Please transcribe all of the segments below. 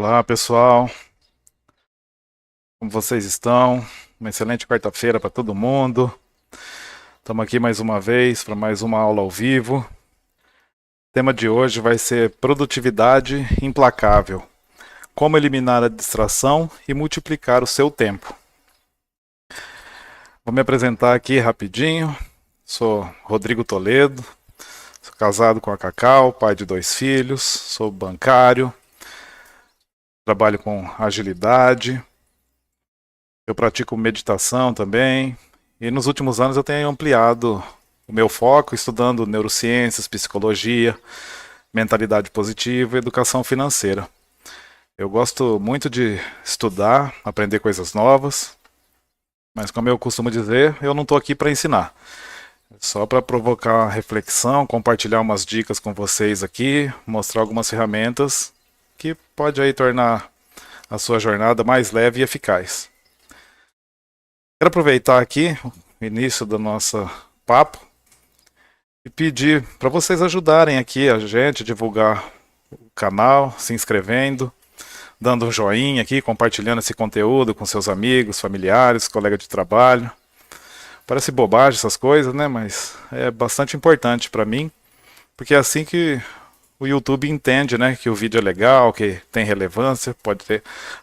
Olá, pessoal. Como vocês estão? Uma excelente quarta-feira para todo mundo. Estamos aqui mais uma vez para mais uma aula ao vivo. O tema de hoje vai ser produtividade implacável. Como eliminar a distração e multiplicar o seu tempo. Vou me apresentar aqui rapidinho. Sou Rodrigo Toledo. Sou casado com a Cacau, pai de 2 filhos. Sou bancário. Trabalho com agilidade. Eu pratico meditação também, e nos últimos anos eu tenho ampliado o meu foco estudando neurociências, psicologia, mentalidade positiva e educação financeira. Eu gosto muito de estudar, aprender coisas novas, mas como eu costumo dizer, eu não estou aqui para ensinar. É só para provocar reflexão, compartilhar umas dicas com vocês aqui, mostrar algumas ferramentas que pode aí tornar a sua jornada mais leve e eficaz. Quero aproveitar aqui o início do nosso papo e pedir para vocês ajudarem aqui a gente a divulgar o canal, se inscrevendo, dando um joinha aqui, compartilhando esse conteúdo com seus amigos, familiares, colegas de trabalho. Parece bobagem essas coisas, né? Mas é bastante importante para mim, porque é assim que o YouTube entende, né? Que o vídeo é legal, que tem relevância,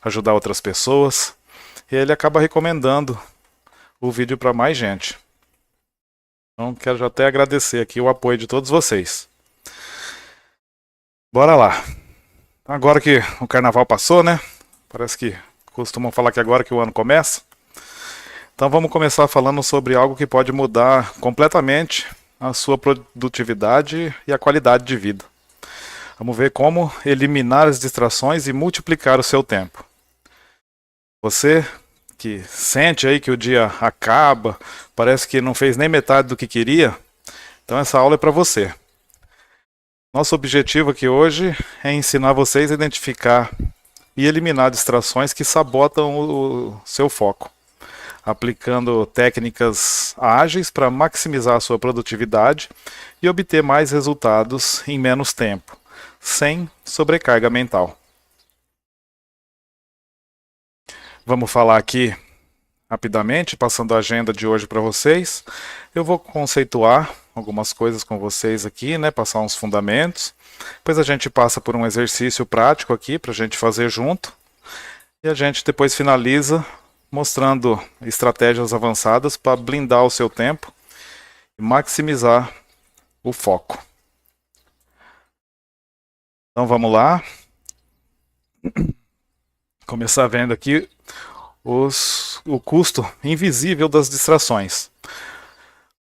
ajudar outras pessoas. E ele acaba recomendando o vídeo para mais gente. Então quero já até agradecer aqui o apoio de todos vocês. Bora lá. Agora que o carnaval passou, né? Parece que costumam falar que agora que o ano começa. Então vamos começar falando sobre algo que pode mudar completamente a sua produtividade e a qualidade de vida. Vamos ver como eliminar as distrações e multiplicar o seu tempo. Você que sente aí que o dia acaba, parece que não fez nem metade do que queria, então essa aula é para você. Nosso objetivo aqui hoje é ensinar vocês a identificar e eliminar distrações que sabotam o seu foco, aplicando técnicas ágeis para maximizar a sua produtividade e obter mais resultados em menos tempo, sem sobrecarga mental. Vamos falar aqui rapidamente, passando a agenda de hoje para vocês. Eu vou conceituar algumas coisas com vocês aqui, né? Passar uns fundamentos. Depois a gente passa por um exercício prático aqui para a gente fazer junto. E a gente depois finaliza mostrando estratégias avançadas para blindar o seu tempo e maximizar o foco. Então vamos lá. Começar vendo aqui o custo invisível das distrações.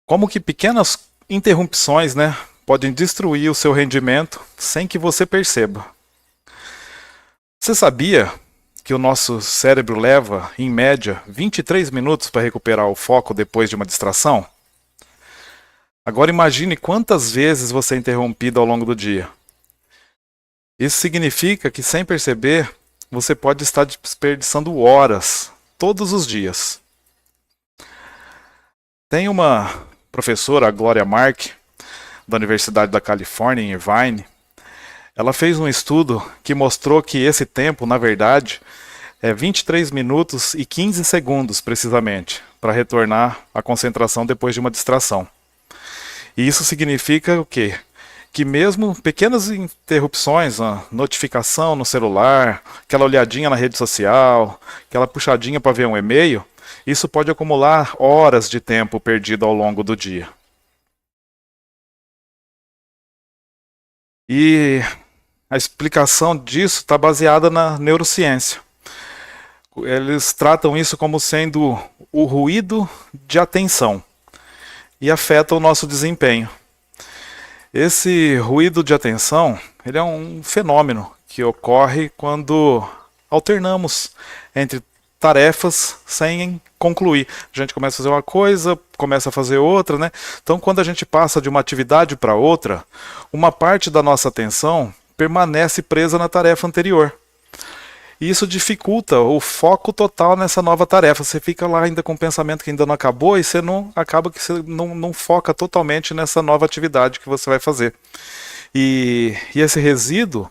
Como que pequenas interrupções, né, podem destruir o seu rendimento sem que você perceba. Você sabia que o nosso cérebro leva, em média, 23 minutos para recuperar o foco depois de uma distração? Agora imagine quantas vezes você é interrompido ao longo do dia. Isso significa que, sem perceber, você pode estar desperdiçando horas, todos os dias. Tem uma professora, a Gloria Mark, da Universidade da Califórnia, em Irvine. Ela fez um estudo que mostrou que esse tempo, na verdade, é 23 minutos e 15 segundos, precisamente, para retornar à concentração depois de uma distração. E isso significa o quê? Que mesmo pequenas interrupções, a notificação no celular, aquela olhadinha na rede social, aquela puxadinha para ver um e-mail, isso pode acumular horas de tempo perdido ao longo do dia. E a explicação disso está baseada na neurociência. Eles tratam isso como sendo o ruído de atenção e afeta o nosso desempenho. Esse ruído de atenção, ele é um fenômeno que ocorre quando alternamos entre tarefas sem concluir. A gente começa a fazer uma coisa, começa a fazer outra, né? Então, quando a gente passa de uma atividade para outra, uma parte da nossa atenção permanece presa na tarefa anterior. E isso dificulta o foco total nessa nova tarefa. Você fica lá ainda com o pensamento que ainda não acabou e você acaba que você não foca totalmente nessa nova atividade que você vai fazer. E esse resíduo,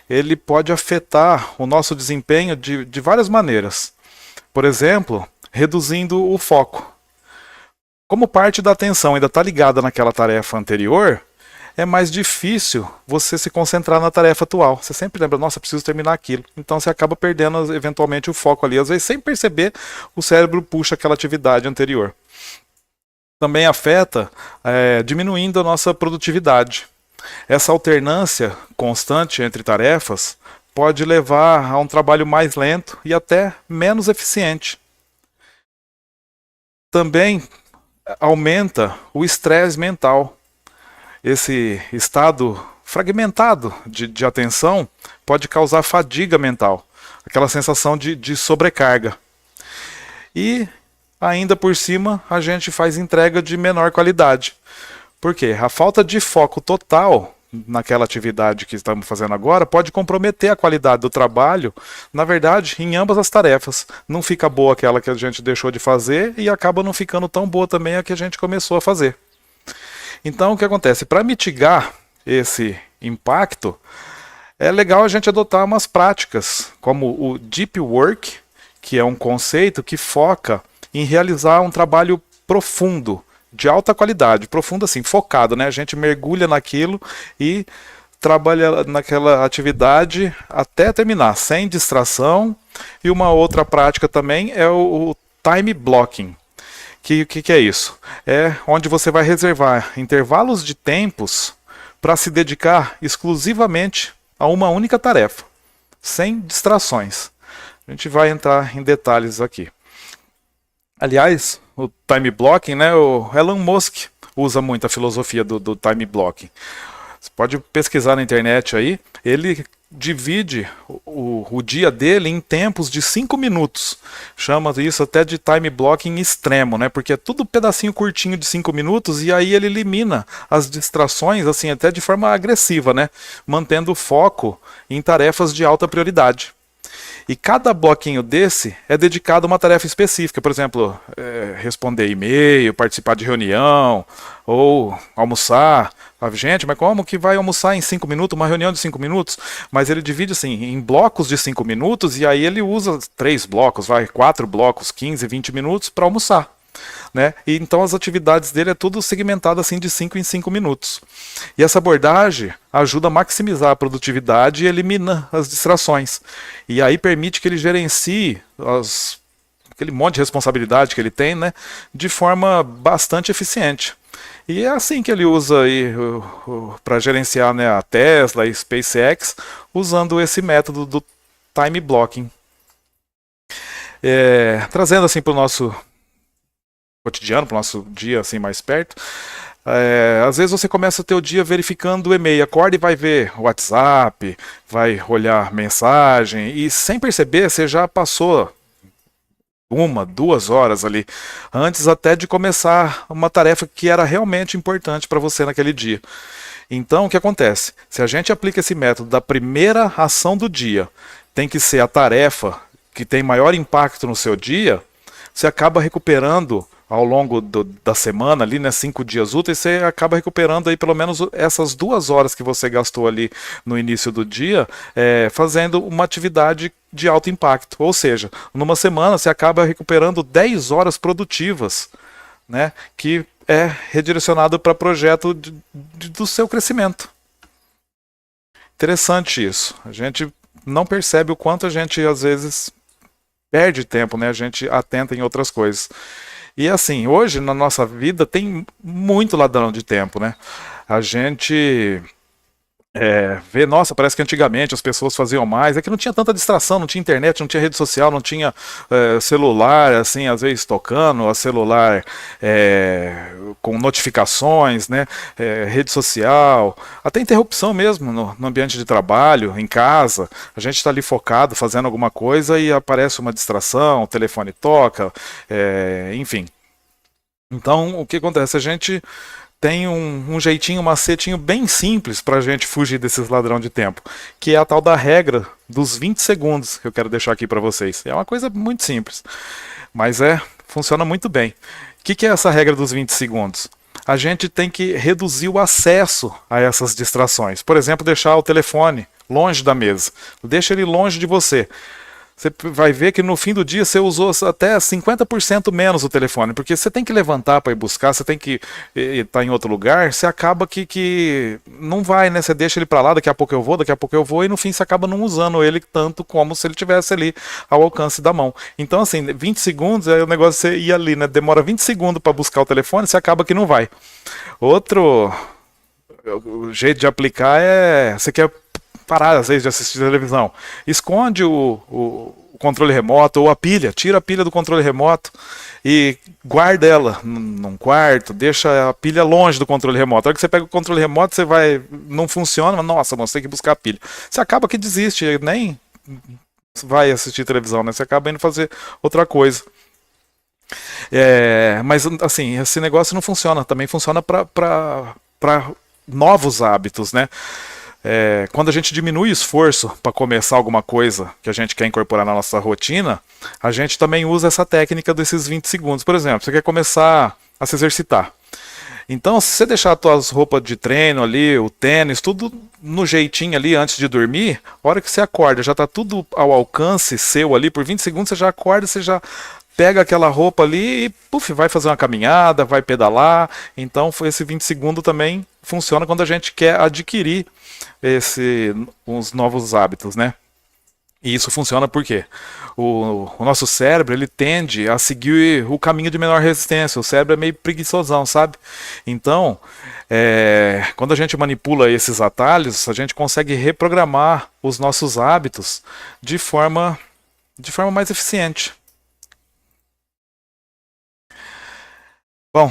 ele pode afetar o nosso desempenho de várias maneiras. Por exemplo, reduzindo o foco. Como parte da atenção ainda está ligada naquela tarefa anterior, é mais difícil você se concentrar na tarefa atual. Você sempre lembra, nossa, preciso terminar aquilo. Então você acaba perdendo eventualmente o foco ali. Às vezes, sem perceber, o cérebro puxa aquela atividade anterior. Também afeta diminuindo a nossa produtividade. Essa alternância constante entre tarefas pode levar a um trabalho mais lento e até menos eficiente. Também aumenta o estresse mental. Esse estado fragmentado de atenção pode causar fadiga mental, aquela sensação de sobrecarga. E ainda por cima a gente faz entrega de menor qualidade. Por quê? A falta de foco total naquela atividade que estamos fazendo agora pode comprometer a qualidade do trabalho, na verdade, em ambas as tarefas. Não fica boa aquela que a gente deixou de fazer e acaba não ficando tão boa também a que a gente começou a fazer. Então, o que acontece? Para mitigar esse impacto, é legal a gente adotar umas práticas, como o Deep Work, que é um conceito que foca em realizar um trabalho profundo, de alta qualidade, profundo assim, focado, né? A gente mergulha naquilo e trabalha naquela atividade até terminar, sem distração. E uma outra prática também é o time blocking. Que é isso? É onde você vai reservar intervalos de tempos para se dedicar exclusivamente a uma única tarefa, sem distrações. A gente vai entrar em detalhes aqui. Aliás, o time blocking, né, o Elon Musk usa muito a filosofia do time blocking. Você pode pesquisar na internet aí, ele divide o dia dele em tempos de 5 minutos. Chama isso até de time blocking extremo, né? Porque é tudo pedacinho curtinho de 5 minutos e aí ele elimina as distrações, assim, até de forma agressiva, né? Mantendo o foco em tarefas de alta prioridade. E cada bloquinho desse é dedicado a uma tarefa específica. Por exemplo, responder e-mail, participar de reunião, ou almoçar. Gente, mas como que vai almoçar em 5 minutos, uma reunião de 5 minutos? Mas ele divide assim, em blocos de 5 minutos, e aí ele usa 3 blocos, 4 blocos, 15, 20 minutos para almoçar. Né? E então as atividades dele é tudo segmentado assim de 5 em 5 minutos. E essa abordagem ajuda a maximizar a produtividade e elimina as distrações. E aí permite que ele gerencie aquele monte de responsabilidade que ele tem, né, de forma bastante eficiente. E é assim que ele usa para gerenciar, né, a Tesla e a SpaceX, usando esse método do time blocking. Trazendo assim para o nosso cotidiano, para o nosso dia assim mais perto, às vezes você começa a ter o dia verificando o e-mail, acorda e vai ver o WhatsApp, vai olhar mensagem e sem perceber você já passou 1, 2 horas ali, antes até de começar uma tarefa que era realmente importante para você naquele dia. Então o que acontece? Se a gente aplica esse método da primeira ação do dia, tem que ser a tarefa que tem maior impacto no seu dia, você acaba recuperando ao longo da semana ali, né, 5 dias úteis, você acaba recuperando aí pelo menos essas 2 horas que você gastou ali no início do dia, fazendo uma atividade de alto impacto. Ou seja, numa semana você acaba recuperando 10 horas produtivas, né, que é redirecionado para projeto do seu crescimento. Interessante isso. A gente não percebe o quanto a gente às vezes perde tempo, né? A gente atenta em outras coisas. E assim, hoje na nossa vida tem muito ladrão de tempo, né? A gente vê, nossa, parece que antigamente as pessoas faziam mais, é que não tinha tanta distração, não tinha internet, não tinha rede social, não tinha celular, assim, às vezes tocando, a celular com notificações, né, rede social, até interrupção mesmo no ambiente de trabalho, em casa, a gente está ali focado, fazendo alguma coisa e aparece uma distração, o telefone toca, enfim. Então, o que acontece? A gente tem um jeitinho, um macetinho bem simples para a gente fugir desses ladrão de tempo, que é a tal da regra dos 20 segundos, que eu quero deixar aqui para vocês. É uma coisa muito simples, mas funciona muito bem. O que é essa regra dos 20 segundos? A gente tem que reduzir o acesso a essas distrações. Por exemplo, deixar o telefone longe da mesa. Deixa ele longe de você. Você vai ver que no fim do dia você usou até 50% menos o telefone, porque você tem que levantar para ir buscar, você tem que estar em outro lugar, você acaba que não vai, né? Você deixa ele para lá, daqui a pouco eu vou, daqui a pouco eu vou, e no fim você acaba não usando ele tanto como se ele tivesse ali ao alcance da mão. Então, assim, 20 segundos é o negócio, você ir ali, né? Demora 20 segundos para buscar o telefone, você acaba que não vai. Outro jeito de aplicar é, você quer parar às vezes de assistir televisão, esconde o controle remoto ou a pilha, tira a pilha do controle remoto e guarda ela num quarto, deixa a pilha longe do controle remoto. A hora que você pega o controle remoto, você vai, não funciona, mas nossa, você tem que buscar a pilha. Você acaba que desiste, nem vai assistir televisão, né? Você acaba indo fazer outra coisa. Mas assim, esse negócio não funciona, também funciona para novos hábitos, né? Quando a gente diminui o esforço para começar alguma coisa que a gente quer incorporar na nossa rotina, a gente também usa essa técnica desses 20 segundos. Por exemplo, você quer começar a se exercitar. Então, se você deixar as suas roupas de treino ali, o tênis, tudo no jeitinho ali antes de dormir, a hora que você acorda, já está tudo ao alcance seu ali, por 20 segundos você já acorda, você já pega aquela roupa ali e puf, vai fazer uma caminhada, vai pedalar. Então, esse 20 segundos também funciona quando a gente quer adquirir os novos hábitos, né? E isso funciona porque o nosso cérebro ele tende a seguir o caminho de menor resistência. O cérebro é meio preguiçosão, sabe? Então, quando a gente manipula esses atalhos, a gente consegue reprogramar os nossos hábitos de forma mais eficiente. Bom,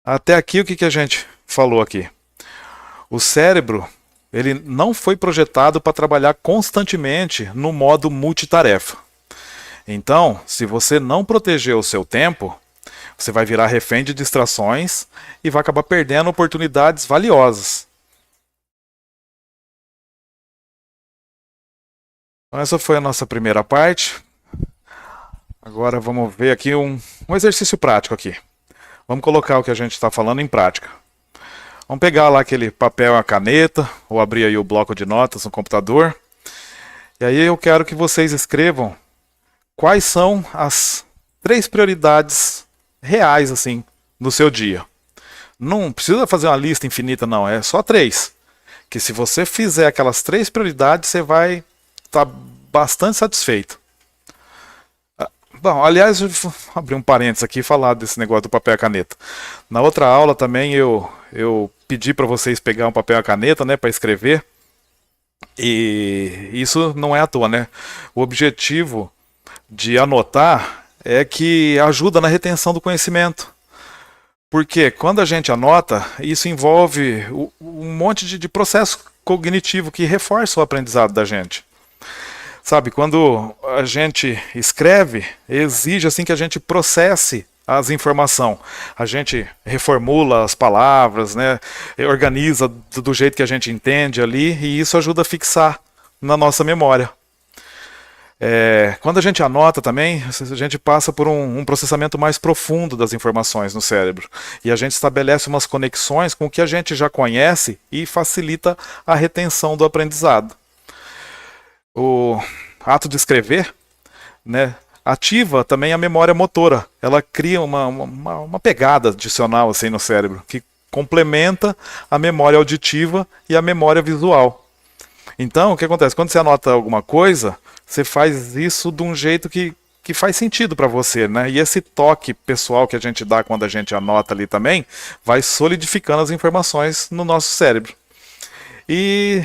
até aqui o que a gente falou aqui? O cérebro ele não foi projetado para trabalhar constantemente no modo multitarefa. Então, se você não proteger o seu tempo, você vai virar refém de distrações e vai acabar perdendo oportunidades valiosas. Então, essa foi a nossa primeira parte. Agora vamos ver aqui um exercício prático aqui. Vamos colocar o que a gente está falando em prática. Vamos pegar lá aquele papel e a caneta, ou abrir aí o bloco de notas no computador. E aí eu quero que vocês escrevam quais são as 3 prioridades reais assim no seu dia. Não precisa fazer uma lista infinita não, é só 3. Que se você fizer aquelas 3 prioridades, você vai estar bastante satisfeito. Bom, aliás, eu vou abrir um parênteses aqui e falar desse negócio do papel e a caneta. Na outra aula também eu pedi para vocês pegar um papel e a caneta, né, para escrever. E isso não é à toa, né? O objetivo de anotar é que ajuda na retenção do conhecimento. Porque quando a gente anota, isso envolve um monte de processo cognitivo que reforça o aprendizado da gente. Sabe, quando a gente escreve, exige assim que a gente processe as informações. A gente reformula as palavras, né? Organiza do jeito que a gente entende ali, e isso ajuda a fixar na nossa memória. Quando a gente anota também, a gente passa por um processamento mais profundo das informações no cérebro. E a gente estabelece umas conexões com o que a gente já conhece e facilita a retenção do aprendizado. O ato de escrever, né, ativa também a memória motora. Ela cria uma pegada adicional assim, no cérebro, que complementa a memória auditiva e a memória visual. Então, o que acontece? Quando você anota alguma coisa, você faz isso de um jeito que faz sentido para você, né? E esse toque pessoal que a gente dá quando a gente anota ali também, vai solidificando as informações no nosso cérebro. E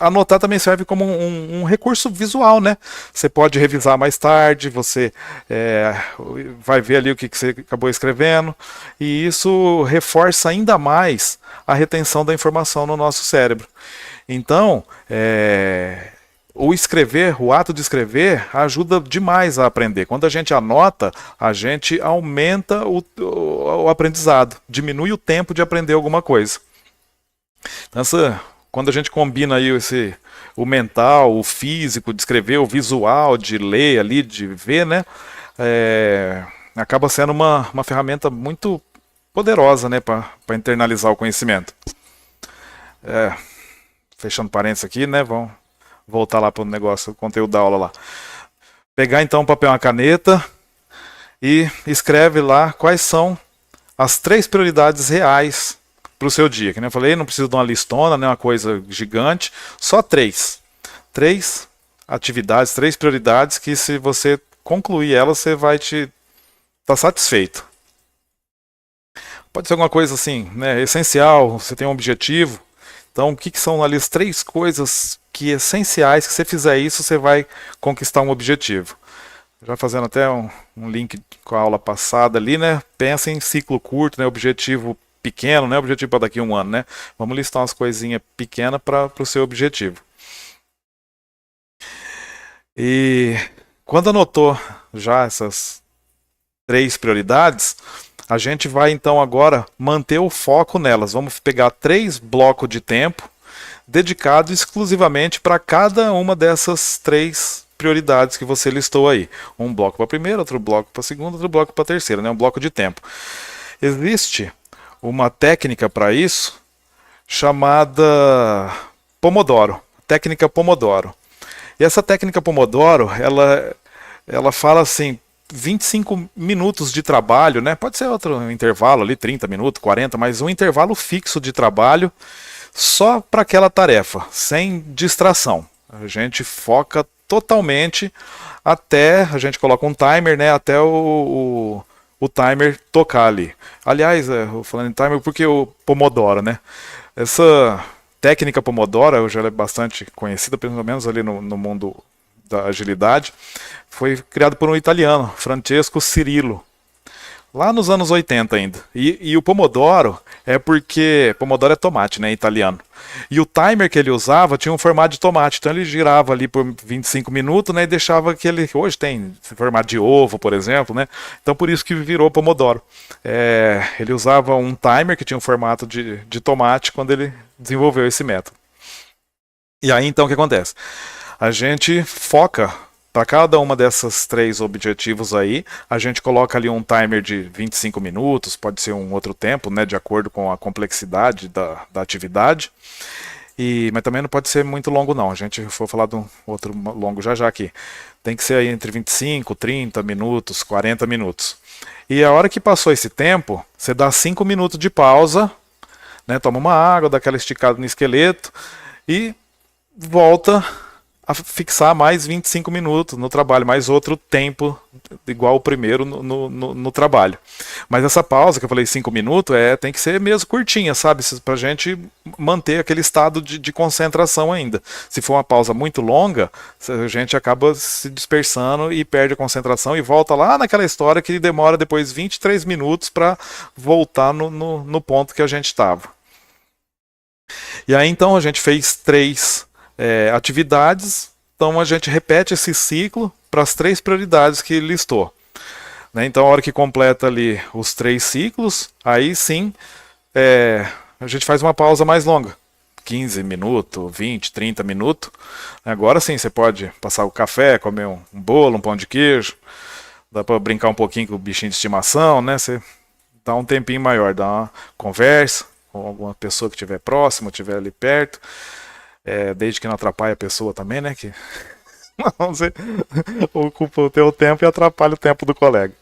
anotar também serve como um recurso visual, né? Você pode revisar mais tarde, você vai ver ali o que você acabou escrevendo, e isso reforça ainda mais a retenção da informação no nosso cérebro. Então, o ato de escrever ajuda demais a aprender. Quando a gente anota, a gente aumenta o aprendizado, diminui o tempo de aprender alguma coisa. Então, quando a gente combina aí o mental, o físico de escrever, o visual de ler ali, de ver, né? Acaba sendo uma ferramenta muito poderosa, né, para internalizar o conhecimento. fechando parênteses aqui, né? Vamos voltar lá para o negócio, o conteúdo da aula lá. Pegar então um papel e uma caneta e escreve lá quais são as 3 prioridades reais para o seu dia. Que nem eu falei, não precisa de uma listona, né, uma coisa gigante, só 3. 3 atividades, 3 prioridades que se você concluir elas, você vai estar satisfeito. Pode ser alguma coisa assim, né, essencial, você tem um objetivo. Então, o que são ali as 3 coisas que essenciais, que se você fizer isso, você vai conquistar um objetivo. Já fazendo até um link com a aula passada ali, né? Pensa em ciclo curto, né? Objetivo pequeno, né? Objetivo para daqui a um ano, né? Vamos listar umas coisinhas pequenas para o seu objetivo. E quando anotou já essas 3 prioridades, a gente vai então agora manter o foco nelas. Vamos pegar 3 blocos de tempo dedicados exclusivamente para cada uma dessas 3 prioridades que você listou aí. Um bloco para a primeira, outro bloco para a segunda, outro bloco para a terceira, né? Um bloco de tempo. Existe uma técnica para isso chamada Pomodoro, técnica Pomodoro. E essa técnica Pomodoro, ela fala assim, 25 minutos de trabalho, né? Pode ser outro intervalo ali, 30 minutos, 40, mas um intervalo fixo de trabalho só para aquela tarefa, sem distração. A gente foca totalmente até, a gente coloca um timer, né? Até o timer tocar ali. Aliás, falando em timer, porque o Pomodoro, né? Essa técnica Pomodoro, já é bastante conhecida, pelo menos ali no mundo da agilidade, foi criado por um italiano, Francesco Cirillo, lá nos anos 80 ainda. E o Pomodoro é porque Pomodoro é tomate, né, italiano. E o timer que ele usava tinha um formato de tomate, então ele girava ali por 25 minutos, né, e deixava aquele, hoje tem formato de ovo, por exemplo, né, então por isso que virou Pomodoro. Ele usava um timer que tinha um formato de tomate quando ele desenvolveu esse método. E aí então o que acontece? A gente foca para cada uma dessas 3 objetivos aí, a gente coloca ali um timer de 25 minutos, pode ser um outro tempo, né, de acordo com a complexidade da atividade. Mas também não pode ser muito longo não, a gente for falar de um outro longo já aqui. Tem que ser aí entre 25, 30 minutos, 40 minutos. E a hora que passou esse tempo, você dá 5 minutos de pausa, né, toma uma água, dá aquela esticada no esqueleto e volta a fixar mais 25 minutos no trabalho, mais outro tempo igual o primeiro no trabalho. Mas essa pausa que eu falei 5 minutos tem que ser mesmo curtinha, sabe? Pra gente manter aquele estado de concentração ainda. Se for uma pausa muito longa, a gente acaba se dispersando e perde a concentração e volta lá naquela história que demora depois 23 minutos para voltar no ponto que a gente estava. E aí então a gente fez 3 atividades, então a gente repete esse ciclo para as 3 prioridades que listou. Né? Então a hora que completa ali os 3 ciclos, aí sim a gente faz uma pausa mais longa, 15 minutos, 20, 30 minutos. Agora sim você pode passar o café, comer um bolo, um pão de queijo, dá para brincar um pouquinho com o bichinho de estimação, né? Você dá um tempinho maior, dá uma conversa com alguma pessoa que estiver próxima, estiver ali perto. Desde que não atrapalhe a pessoa também, né? Que você ocupa o teu tempo e atrapalha o tempo do colega.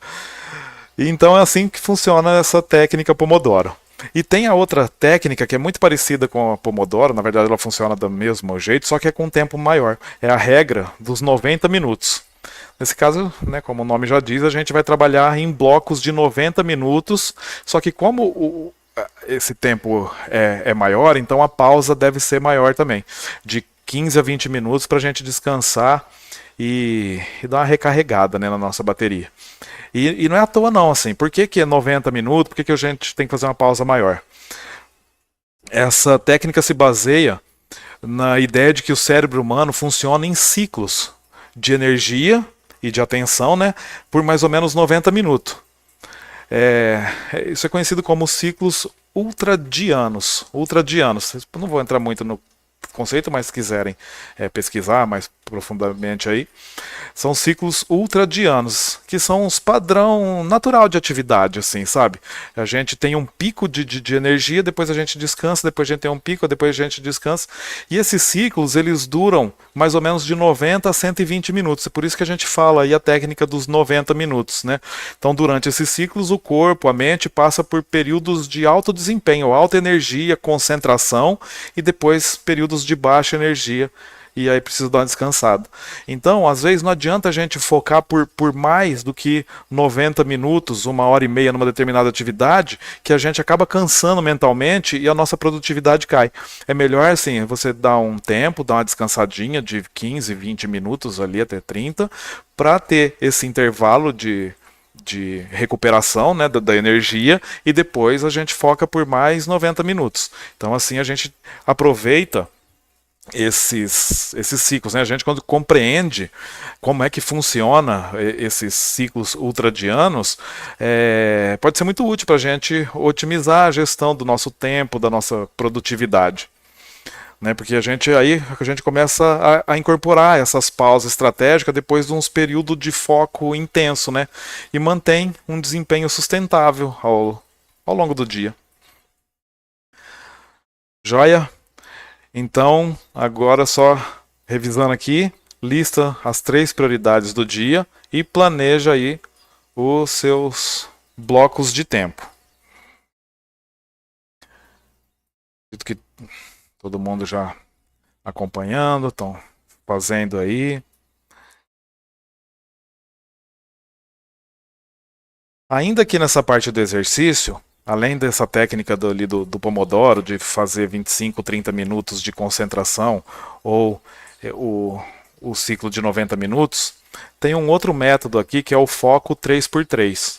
E então é assim que funciona essa técnica Pomodoro. E tem a outra técnica que é muito parecida com a Pomodoro, na verdade ela funciona do mesmo jeito, só que é com um tempo maior. É a regra dos 90 minutos. Nesse caso, né, como o nome já diz, a gente vai trabalhar em blocos de 90 minutos, só que como esse tempo é maior, então a pausa deve ser maior também, de 15 a 20 minutos para a gente descansar e dar uma recarregada, né, na nossa bateria. E não é à toa não, assim, por que é 90 minutos, por que a gente tem que fazer uma pausa maior? Essa técnica se baseia na ideia de que o cérebro humano funciona em ciclos de energia e de atenção, né, por mais ou menos 90 minutos. Isso é conhecido como ciclos ultradianos. Não vou entrar muito no conceito, mas se quiserem pesquisar mais profundamente aí, são ciclos ultradianos, que são os padrão natural de atividade, assim, sabe? A gente tem um pico de energia, depois a gente descansa, depois a gente tem um pico, depois a gente descansa. E esses ciclos, eles duram mais ou menos de 90 a 120 minutos. É por isso que a gente fala aí a técnica dos 90 minutos, né? Então, durante esses ciclos, o corpo, a mente passa por períodos de alto desempenho, alta energia, concentração, e depois períodos de baixa energia, e aí precisa dar uma descansada. Então, às vezes não adianta a gente focar por mais do que 90 minutos, 1h30 numa determinada atividade, que a gente acaba cansando mentalmente e a nossa produtividade cai. É melhor, assim, você dar um tempo, dar uma descansadinha de 15, 20 minutos ali até 30, para ter esse intervalo de recuperação, né, da energia, e depois a gente foca por mais 90 minutos. Então, assim, a gente aproveita esses ciclos, né? A gente, quando compreende como é que funciona esses ciclos ultradianos, pode ser muito útil para a gente otimizar a gestão do nosso tempo, da nossa produtividade, né? Porque a gente começa a incorporar essas pausas estratégicas depois de uns períodos de foco intenso, né? E mantém um desempenho sustentável ao longo do dia. Joia? Então, agora só revisando aqui, lista as 3 prioridades do dia e planeja aí os seus blocos de tempo. Acredito que todo mundo já acompanhando, estão fazendo aí. Ainda aqui nessa parte do exercício, além dessa técnica do Pomodoro, de fazer 25, 30 minutos de concentração, ou o ciclo de 90 minutos, tem um outro método aqui que é o foco 3x3.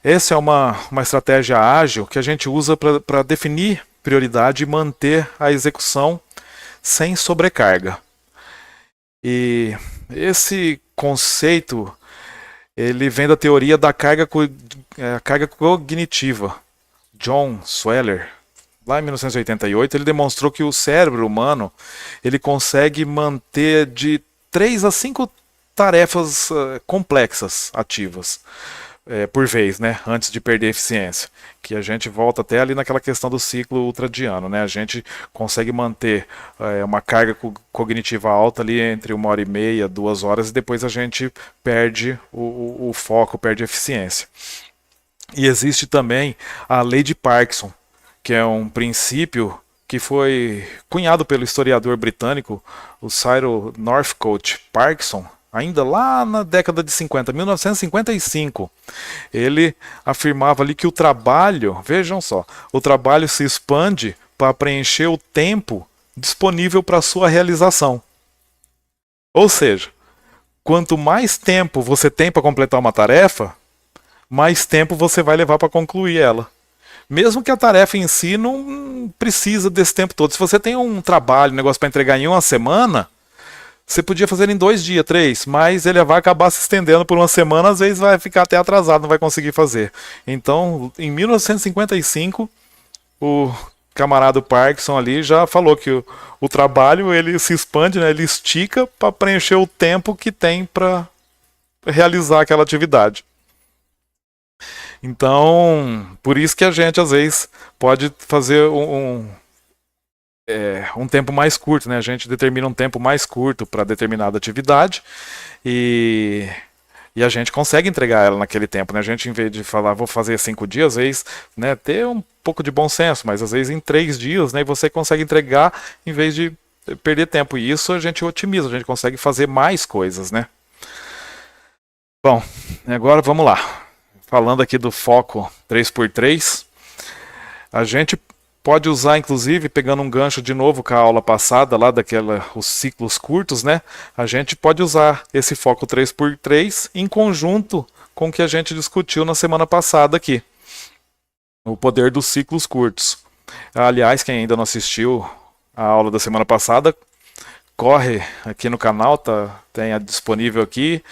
Essa é uma estratégia ágil que a gente usa para definir prioridade e manter a execução sem sobrecarga. E esse conceito, ele vem da teoria da carga cognitiva. John Sweller, lá em 1988, ele demonstrou que o cérebro humano ele consegue manter de 3 a 5 tarefas complexas ativas por vez, né, antes de perder eficiência. Que a gente volta até ali naquela questão do ciclo ultradiano, né? A gente consegue manter uma carga cognitiva alta ali entre 1h30, 2 horas, e depois a gente perde o foco, perde a eficiência. E existe também a lei de Parkinson, que é um princípio que foi cunhado pelo historiador britânico, o Cyril Northcote Parkinson, ainda lá na década de 50, 1955. Ele afirmava ali que o trabalho, vejam só, o trabalho se expande para preencher o tempo disponível para sua realização. Ou seja, quanto mais tempo você tem para completar uma tarefa, mais tempo você vai levar para concluir ela. Mesmo que a tarefa em si não precisa desse tempo todo. Se você tem um trabalho, um negócio para entregar em uma semana, você podia fazer em 2 dias, 3, mas ele vai acabar se estendendo por uma semana, às vezes vai ficar até atrasado, não vai conseguir fazer. Então, em 1955, o camarada Parkinson ali já falou que o trabalho ele se expande, né, ele estica para preencher o tempo que tem para realizar aquela atividade. Então, por isso que a gente às vezes pode fazer um tempo mais curto, né? A gente determina um tempo mais curto para determinada atividade e a gente consegue entregar ela naquele tempo, né? A gente, em vez de falar, vou fazer 5 dias, às vezes, né, ter um pouco de bom senso, mas às vezes em 3 dias, né, você consegue entregar em vez de perder tempo. E isso a gente otimiza, a gente consegue fazer mais coisas, né? Bom, agora vamos lá. Falando aqui do foco 3x3, a gente pode usar, inclusive, pegando um gancho de novo com a aula passada, lá os ciclos curtos, né? A gente pode usar esse foco 3x3 em conjunto com o que a gente discutiu na semana passada aqui. O poder dos ciclos curtos. Aliás, quem ainda não assistiu a aula da semana passada, corre aqui no canal, tem disponível aqui,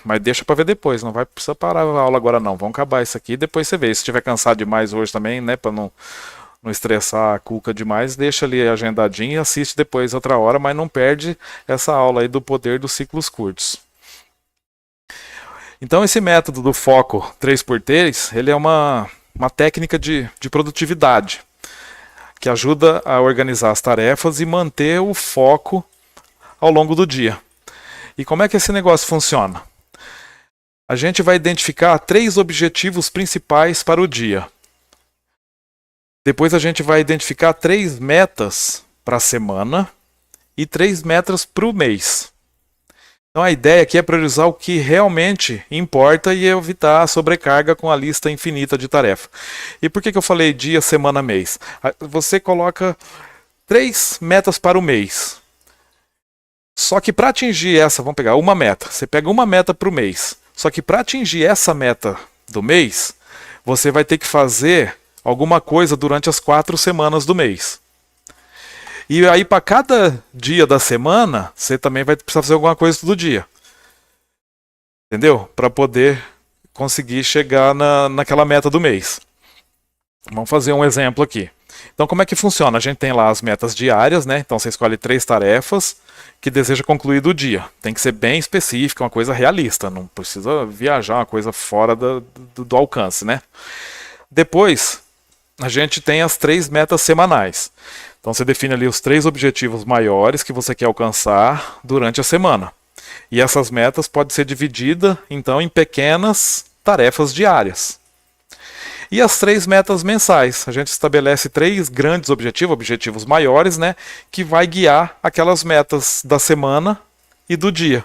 mas deixa para ver depois, não vai precisar parar a aula agora não, vamos acabar isso aqui e depois você vê. Se estiver cansado demais hoje também, né, para não não estressar a cuca demais, deixa ali agendadinho e assiste depois outra hora, mas não perde essa aula aí do poder dos ciclos curtos. Então esse método do foco 3x3, ele é uma técnica de produtividade, que ajuda a organizar as tarefas e manter o foco ao longo do dia. E como é que esse negócio funciona? A gente vai identificar 3 objetivos principais para o dia. Depois a gente vai identificar 3 metas para a semana e 3 metas para o mês. Então a ideia aqui é priorizar o que realmente importa e evitar a sobrecarga com a lista infinita de tarefas. E por que eu falei dia, semana, mês? Você coloca 3 metas para o mês. Só que para atingir essa, vamos pegar uma meta. Você pega uma meta para o mês. Só que para atingir essa meta do mês, você vai ter que fazer alguma coisa durante as 4 semanas do mês. E aí, para cada dia da semana, você também vai precisar fazer alguma coisa todo dia. Entendeu? Para poder conseguir chegar naquela meta do mês. Vamos fazer um exemplo aqui. Então, como é que funciona? A gente tem lá as metas diárias, né? Então, você escolhe 3 tarefas que deseja concluir do dia. Tem que ser bem específica, uma coisa realista. Não precisa viajar, uma coisa fora do alcance, né? Depois, a gente tem as 3 metas semanais. Então você define ali os 3 objetivos maiores que você quer alcançar durante a semana. E essas metas podem ser divididas então em pequenas tarefas diárias. E as 3 metas mensais. A gente estabelece 3 grandes objetivos maiores, né, que vai guiar aquelas metas da semana e do dia.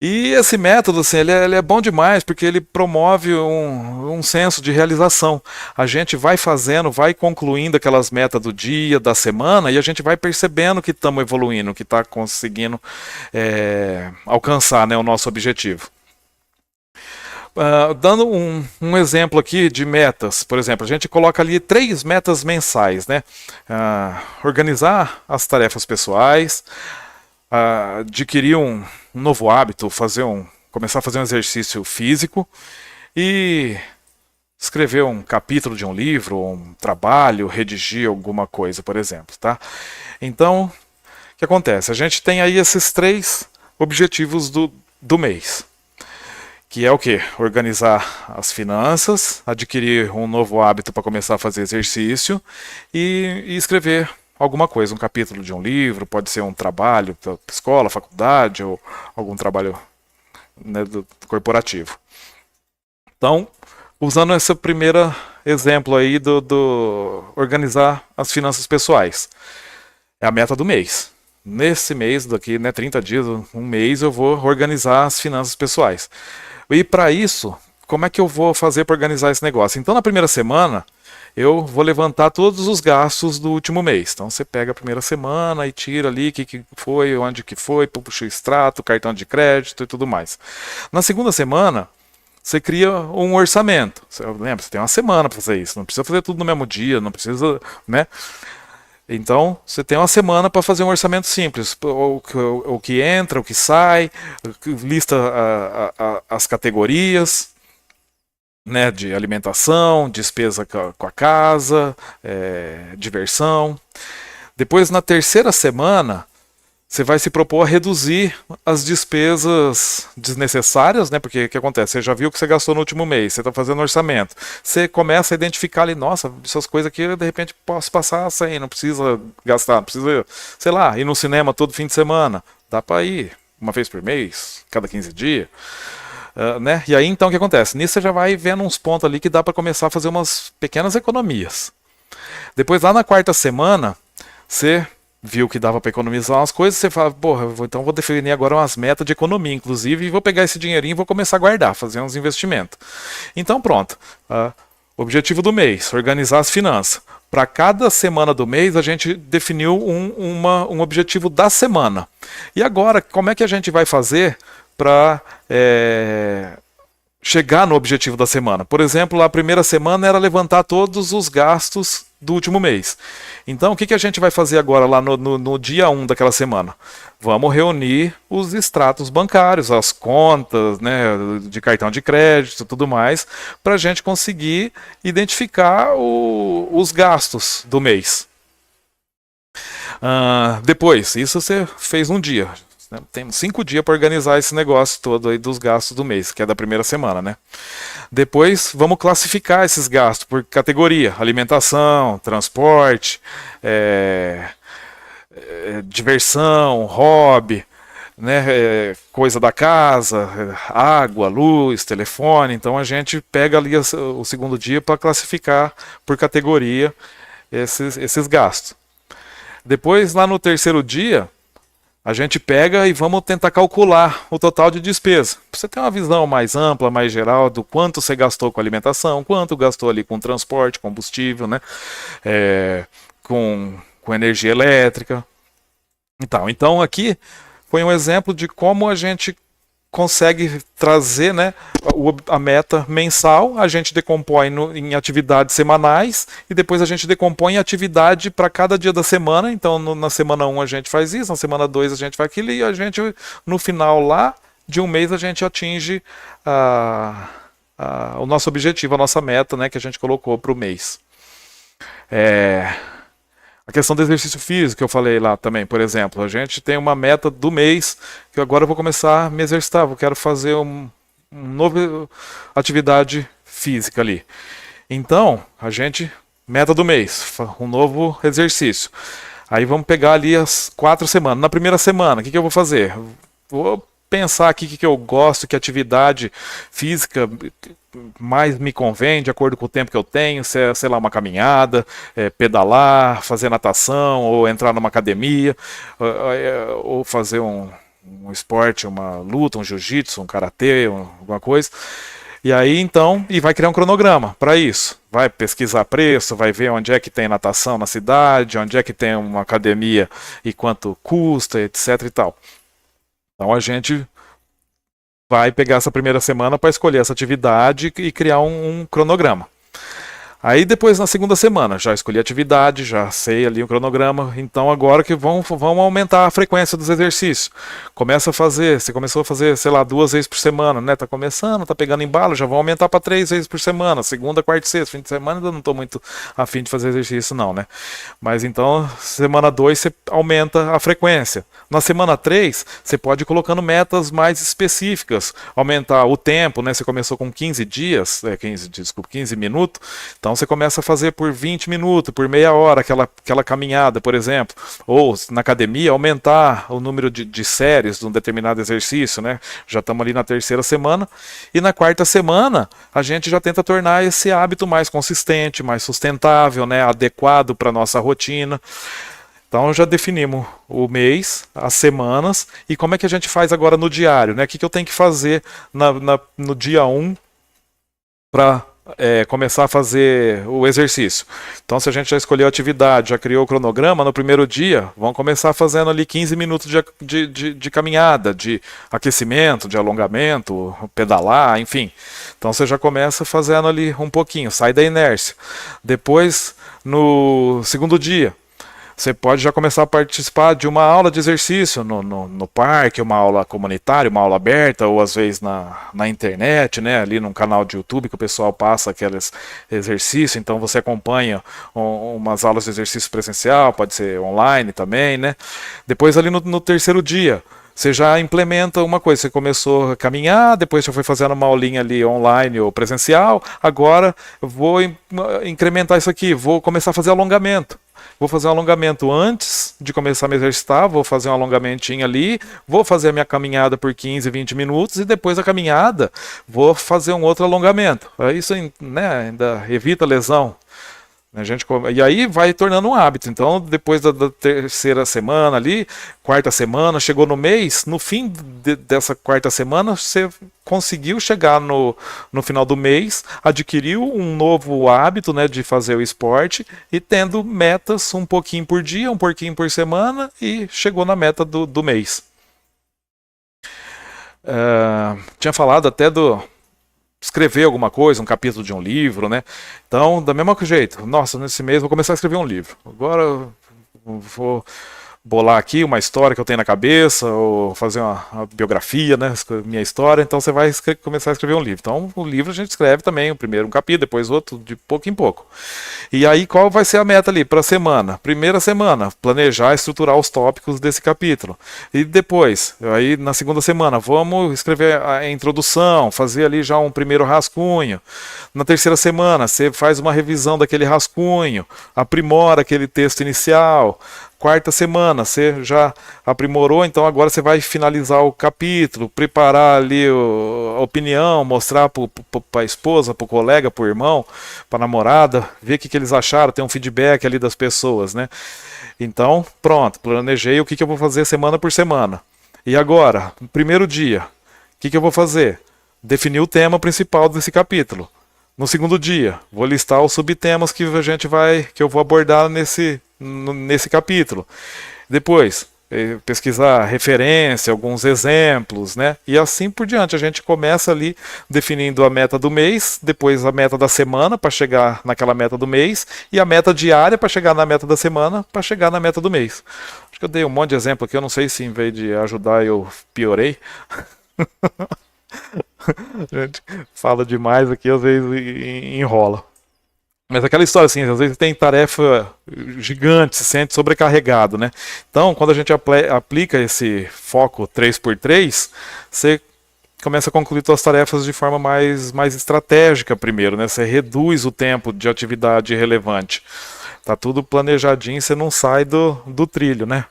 E esse método, assim, ele é bom demais porque ele promove um senso de realização. A gente vai fazendo, vai concluindo aquelas metas do dia, da semana, e a gente vai percebendo que estamos evoluindo, que está conseguindo alcançar, né, o nosso objetivo. Dando um exemplo aqui de metas, por exemplo, a gente coloca ali 3 metas mensais, né? Organizar as tarefas pessoais, adquirir um novo hábito, começar a fazer um exercício físico e escrever um capítulo de um livro, um trabalho, redigir alguma coisa, por exemplo, tá? Então, o que acontece? A gente tem aí esses 3 objetivos do mês, que é o quê? Organizar as finanças, adquirir um novo hábito para começar a fazer exercício e escrever alguma coisa, um capítulo de um livro, pode ser um trabalho da escola, faculdade ou algum trabalho, né, corporativo. Então, usando esse primeiro exemplo aí do organizar as finanças pessoais. É a meta do mês. Nesse mês, daqui, né, 30 dias, um mês, eu vou organizar as finanças pessoais. E para isso, como é que eu vou fazer para organizar esse negócio? Então, na primeira semana, eu vou levantar todos os gastos do último mês. Então você pega a primeira semana e tira ali o que foi, onde que foi, puxa o extrato, cartão de crédito e tudo mais. Na segunda semana, você cria um orçamento. Você lembra, você tem uma semana para fazer isso. Não precisa fazer tudo no mesmo dia, não precisa, né? Então, você tem uma semana para fazer um orçamento simples. O que entra, o que sai, lista as categorias, né, de alimentação, despesa com a casa, diversão. Depois, na terceira semana, você vai se propor a reduzir as despesas desnecessárias, né? Porque o que acontece? Você já viu o que você gastou no último mês, você está fazendo orçamento. Você começa a identificar ali, nossa, essas coisas aqui de repente posso passar sem, não precisa gastar, não precisa, sei lá, ir no cinema todo fim de semana. Dá para ir uma vez por mês, cada 15 dias. Né? E aí então o que acontece? Nisso você já vai vendo uns pontos ali que dá para começar a fazer umas pequenas economias. Depois lá na quarta semana, você viu que dava para economizar umas coisas, você fala, porra, então vou definir agora umas metas de economia, inclusive, e vou pegar esse dinheirinho e vou começar a guardar, fazer uns investimentos. Então pronto, objetivo do mês, organizar as finanças. Para cada semana do mês, a gente definiu um objetivo da semana. E agora, como é que a gente vai fazer para chegar no objetivo da semana. Por exemplo, a primeira semana era levantar todos os gastos do último mês. Então, o que a gente vai fazer agora lá no dia 1 daquela semana? Vamos reunir os extratos bancários, as contas, né, de cartão de crédito e tudo mais, para a gente conseguir identificar os gastos do mês. Depois, isso você fez um dia. Temos 5 dias para organizar esse negócio todo aí dos gastos do mês, que é da primeira semana, né? Depois vamos classificar esses gastos por categoria: alimentação, transporte, diversão, hobby, né? Coisa da casa, água, luz, telefone. Então a gente pega ali o segundo dia para classificar por categoria esses gastos. Depois, lá no terceiro dia, a gente pega e vamos tentar calcular o total de despesa. Pra você ter uma visão mais ampla, mais geral do quanto você gastou com alimentação, quanto gastou ali com transporte, combustível, né? Com energia elétrica. Então aqui foi um exemplo de como a gente consegue trazer, né, a meta mensal, a gente decompõe em atividades semanais e depois a gente decompõe em atividade para cada dia da semana. Então na semana 1 a gente faz isso, na semana 2 a gente faz aquilo e a gente no final lá de um mês a gente atinge o nosso objetivo, a nossa meta, né, que a gente colocou para o mês. A questão do exercício físico que eu falei lá também, por exemplo, a gente tem uma meta do mês que agora eu vou começar a me exercitar, eu quero fazer uma nova atividade física ali. Então, meta do mês, um novo exercício. Aí vamos pegar ali as 4 semanas. Na primeira semana, o que eu vou fazer? Vou pensar aqui o que eu gosto, que atividade física mais me convém, de acordo com o tempo que eu tenho, se é, sei lá, uma caminhada, pedalar, fazer natação, ou entrar numa academia, ou fazer um esporte, uma luta, um jiu-jitsu, um karatê, alguma coisa. E aí então, vai criar um cronograma para isso. Vai pesquisar preço, vai ver onde é que tem natação na cidade, onde é que tem uma academia e quanto custa, etc e tal. Então a gente vai pegar essa primeira semana para escolher essa atividade e criar um cronograma. Aí depois na segunda semana, já escolhi a atividade, já sei ali o cronograma, então agora que vamos aumentar a frequência dos exercícios. Você começou a fazer, sei lá, 2 vezes por semana, né? Tá começando, tá pegando embalo, já vão aumentar para 3 vezes por semana, segunda, quarta e sexta, fim de semana ainda não estou muito afim de fazer exercício não, né? Mas então, semana 2 você aumenta a frequência. Na semana 3, você pode ir colocando metas mais específicas, aumentar o tempo, né? Você começou com 15 dias, 15 minutos, então você começa a fazer por 20 minutos, por meia hora, aquela caminhada, por exemplo. Ou na academia, aumentar o número de séries de um determinado exercício, né? Já estamos ali na terceira semana. E na quarta semana, a gente já tenta tornar esse hábito mais consistente, mais sustentável, né? Adequado para a nossa rotina. Então já definimos o mês, as semanas, e como é que a gente faz agora no diário, né? O que eu tenho que fazer no dia 1 para começar a fazer o exercício. Então, se a gente já escolheu a atividade, já criou o cronograma, no primeiro dia, vamos começar fazendo ali 15 minutos de caminhada, de aquecimento, de alongamento, pedalar, enfim. Então, você já começa fazendo ali um pouquinho, sai da inércia. Depois, no segundo dia, você pode já começar a participar de uma aula de exercício no parque, uma aula comunitária, uma aula aberta, ou às vezes na internet, né, ali num canal de YouTube que o pessoal passa aqueles exercícios, então você acompanha umas aulas de exercício presencial, pode ser online também, né? Depois ali no terceiro dia, você já implementa uma coisa, você começou a caminhar, depois já foi fazendo uma aulinha ali online ou presencial, agora vou incrementar isso aqui, vou começar a fazer alongamento. Vou fazer um alongamento antes de começar a me exercitar, vou fazer um alongamentinho ali, vou fazer a minha caminhada por 15, 20 minutos e depois da caminhada vou fazer um outro alongamento. Isso, né, ainda evita lesão. E aí vai tornando um hábito. Então, depois da terceira semana ali, quarta semana, chegou no mês, no fim dessa quarta semana, você conseguiu chegar no final do mês, adquiriu um novo hábito, né, de fazer o esporte e tendo metas um pouquinho por dia, um pouquinho por semana e chegou na meta do mês. Tinha falado até escrever alguma coisa, um capítulo de um livro, né? Então, da mesma jeito, nossa, nesse mês vou começar a escrever um livro. Agora eu vou bolar aqui uma história que eu tenho na cabeça, ou fazer uma biografia, né, minha história, então você vai começar a escrever um livro. Então, o livro a gente escreve também, o primeiro um capítulo, depois outro, de pouco em pouco. E aí, qual vai ser a meta ali para a semana? Primeira semana, planejar, estruturar os tópicos desse capítulo. E depois, aí na segunda semana, vamos escrever a introdução, fazer ali já um primeiro rascunho. Na terceira semana, você faz uma revisão daquele rascunho, aprimora aquele texto inicial. Quarta semana, você já aprimorou, então agora você vai finalizar o capítulo, preparar ali a opinião, mostrar para a esposa, para o colega, para o irmão, para a namorada, ver o que eles acharam, ter um feedback ali das pessoas, né? Então, pronto, planejei o que eu vou fazer semana por semana. E agora, no primeiro dia, o que eu vou fazer? Definir o tema principal desse capítulo. No segundo dia, vou listar os subtemas que eu vou abordar nesse capítulo. Depois, pesquisar referência, alguns exemplos, né? E assim por diante. A gente começa ali definindo a meta do mês, depois a meta da semana para chegar naquela meta do mês, e a meta diária para chegar na meta da semana, para chegar na meta do mês. Acho que eu dei um monte de exemplo aqui, eu não sei se em vez de ajudar eu piorei. A gente fala demais aqui, às vezes enrola. Mas aquela história assim, às vezes tem tarefa gigante, se sente sobrecarregado, né? Então, quando a gente aplica esse foco 3x3, você começa a concluir suas tarefas de forma mais estratégica primeiro, né? Você reduz o tempo de atividade relevante. Tá tudo planejadinho, você não sai do trilho, né?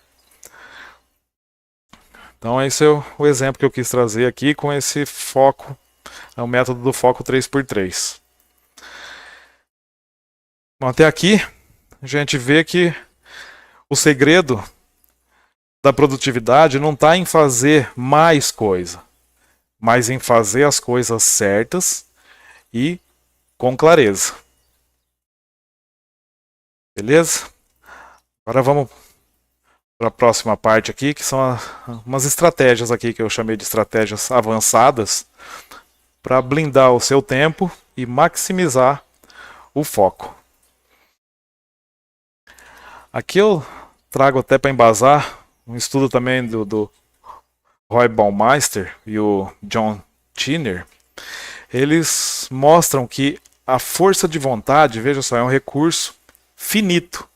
Então esse é o exemplo que eu quis trazer aqui com esse foco, é o método do foco 3x3. Bom, até aqui a gente vê que o segredo da produtividade não está em fazer mais coisa, mas em fazer as coisas certas e com clareza. Beleza? Agora vamos para a próxima parte aqui, que são umas estratégias aqui que eu chamei de estratégias avançadas para blindar o seu tempo e maximizar o foco. Aqui eu trago até para embasar um estudo também do Roy Baumeister e o John Tiner. Eles mostram que a força de vontade, veja só, é um recurso finito.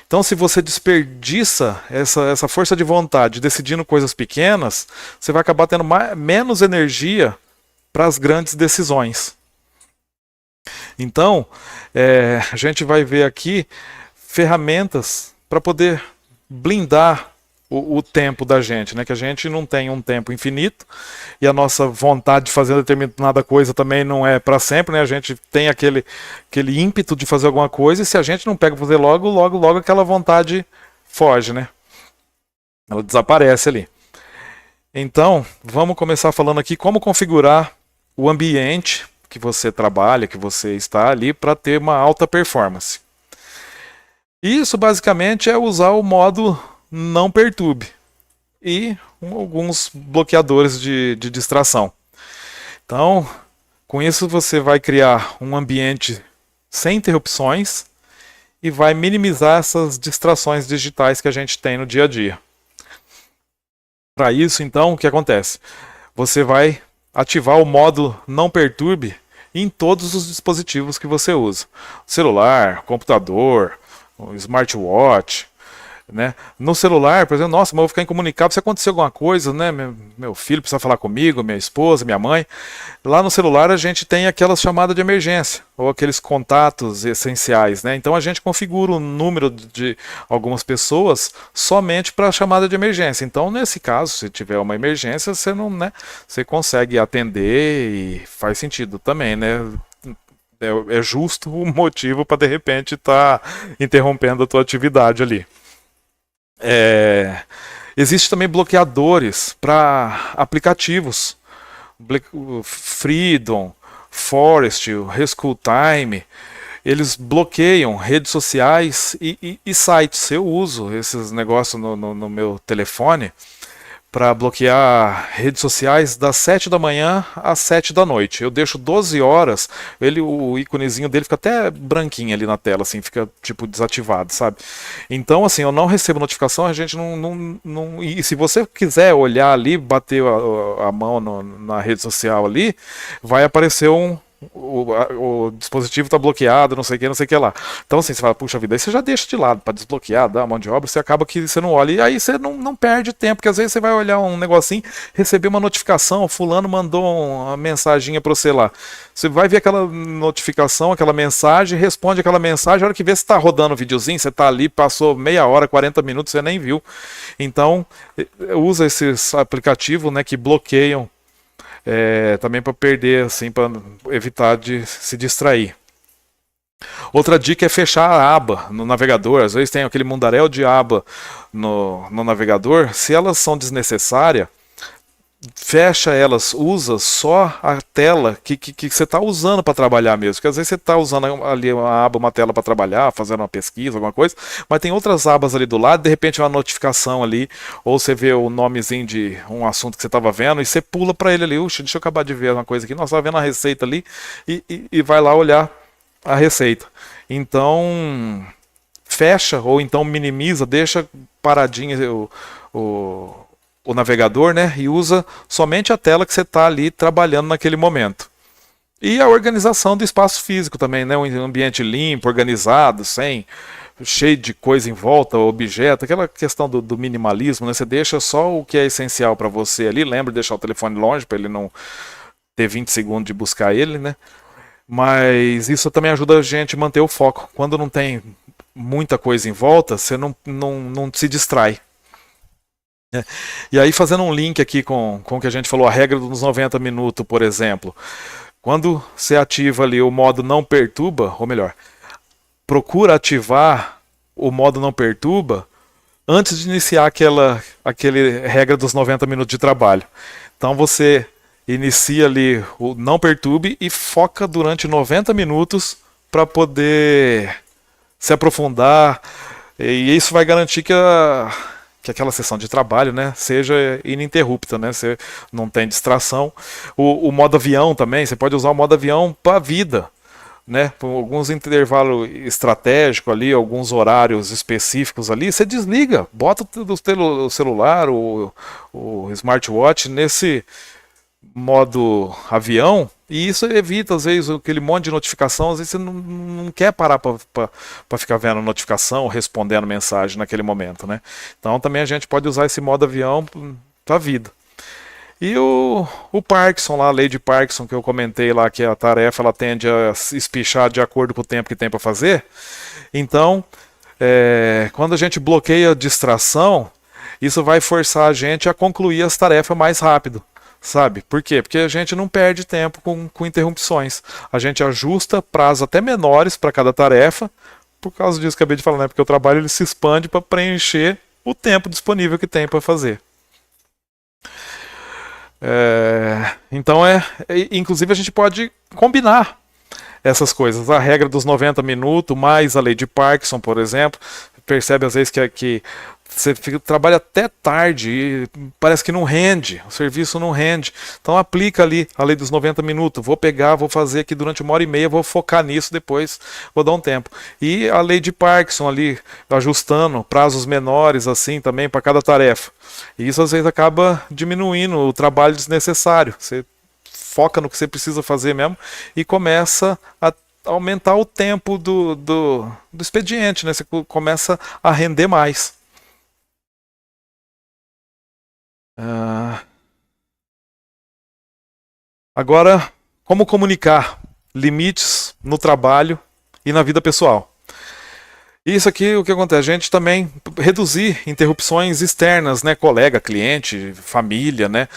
Então, se você desperdiça essa força de vontade decidindo coisas pequenas, você vai acabar tendo menos energia para as grandes decisões. Então, a gente vai ver aqui ferramentas para poder blindar o tempo da gente, né? Que a gente não tem um tempo infinito e a nossa vontade de fazer determinada coisa também não é para sempre, né? A gente tem aquele ímpeto de fazer alguma coisa e se a gente não pega para fazer logo aquela vontade foge, né? Ela desaparece ali. Então, vamos começar falando aqui como configurar o ambiente que você trabalha, que você está ali para ter uma alta performance. Isso basicamente é usar o modo não perturbe e alguns bloqueadores de distração. Então, com isso você vai criar um ambiente sem interrupções e vai minimizar essas distrações digitais que a gente tem no dia a dia. Para isso, então, o que acontece? Você vai ativar o modo não perturbe em todos os dispositivos que você usa. Celular, computador, smartwatch, né? No celular, por exemplo, nossa, mas eu vou ficar incomunicável se acontecer alguma coisa, né? Meu filho precisa falar comigo, minha esposa, minha mãe. Lá no celular a gente tem aquelas chamadas de emergência ou aqueles contatos essenciais, né? Então a gente configura o número de algumas pessoas somente para a chamada de emergência. Então nesse caso, se tiver uma emergência, você não, né? Você consegue atender e faz sentido também, né? É justo o motivo para de repente estar interrompendo a tua atividade ali. Existem também bloqueadores para aplicativos, Freedom, Forest, Rescue Time. Eles bloqueiam redes sociais e sites. Eu uso esses negócios no meu telefone para bloquear redes sociais das 7 da manhã às 7 da noite. Eu deixo 12 horas, o íconezinho dele fica até branquinho ali na tela, assim, fica tipo desativado, sabe? Então, assim, eu não recebo notificação, a gente não. E se você quiser olhar ali, bater a mão na rede social ali, vai aparecer o dispositivo está bloqueado, não sei o que lá. Então assim, você fala, puxa vida, aí você já deixa de lado para desbloquear, dar uma mão de obra, você acaba que você não olha, e aí você não perde tempo, porque às vezes você vai olhar um negocinho, receber uma notificação, fulano mandou uma mensaginha para você lá. Você vai ver aquela notificação, aquela mensagem, responde aquela mensagem, a hora que vê se está rodando o videozinho, você está ali, passou meia hora, 40 minutos, você nem viu. Então, usa esses aplicativos, né, que bloqueiam também para perder, assim, para evitar de se distrair. Outra dica é fechar a aba no navegador. Às vezes tem aquele mundaréu de aba no navegador. Se elas são desnecessárias, fecha elas, usa só a tela que você está usando para trabalhar mesmo. Porque às vezes você está usando ali uma tela para trabalhar, fazendo uma pesquisa, alguma coisa, mas tem outras abas ali do lado, de repente uma notificação ali, ou você vê o nomezinho de um assunto que você estava vendo e você pula para ele ali, deixa eu acabar de ver uma coisa aqui, nós estamos vendo a receita ali e vai lá olhar a receita. Então, fecha ou então minimiza, deixa paradinho o navegador, né, e usa somente a tela que você está ali trabalhando naquele momento. E a organização do espaço físico também, né, um ambiente limpo, organizado, cheio de coisa em volta, objeto, aquela questão do minimalismo, né, você deixa só o que é essencial para você ali, lembra de deixar o telefone longe para ele não ter 20 segundos de buscar ele, né, mas isso também ajuda a gente a manter o foco. Quando não tem muita coisa em volta, você não se distrai. E aí, fazendo um link aqui com o que a gente falou, a regra dos 90 minutos, por exemplo. Quando você ativa ali o modo não perturba, ou melhor, procura ativar o modo não perturba antes de iniciar aquele regra dos 90 minutos de trabalho. Então você inicia ali o não perturbe e foca durante 90 minutos para poder se aprofundar. E isso vai garantir que aquela sessão de trabalho, né, seja ininterrupta, né, você não tem distração. O modo avião também, você pode usar o modo avião para a vida, né, por alguns intervalos estratégicos ali, alguns horários específicos ali, você desliga, bota o celular, o smartwatch nesse modo avião, e isso evita, às vezes, aquele monte de notificação. Às vezes você não quer parar para ficar vendo notificação, respondendo mensagem naquele momento, né? Então também a gente pode usar esse modo avião para a vida. E o Parkinson lá, a lei de Parkinson que eu comentei lá, que a tarefa ela tende a espichar de acordo com o tempo que tem para fazer. Então, quando a gente bloqueia a distração, isso vai forçar a gente a concluir as tarefas mais rápido. Sabe? Por quê? Porque a gente não perde tempo com interrupções. A gente ajusta prazos até menores para cada tarefa, por causa disso que eu acabei de falar, né? Porque o trabalho ele se expande para preencher o tempo disponível que tem para fazer. Então, inclusive a gente pode combinar essas coisas. A regra dos 90 minutos, mais a lei de Parkinson, por exemplo, percebe às vezes que você trabalha até tarde e parece que não rende, o serviço não rende. Então aplica ali a lei dos 90 minutos. Vou pegar, vou fazer aqui durante 1h30, vou focar nisso, depois vou dar um tempo. E a lei de Parkinson ali, ajustando prazos menores assim também para cada tarefa. E isso às vezes acaba diminuindo o trabalho desnecessário. Você foca no que você precisa fazer mesmo e começa a aumentar o tempo do expediente, né? Você começa a render mais. Agora, como comunicar limites no trabalho e na vida pessoal? Isso aqui, o que acontece? A gente também reduzir interrupções externas, né? Colega, cliente, família, né?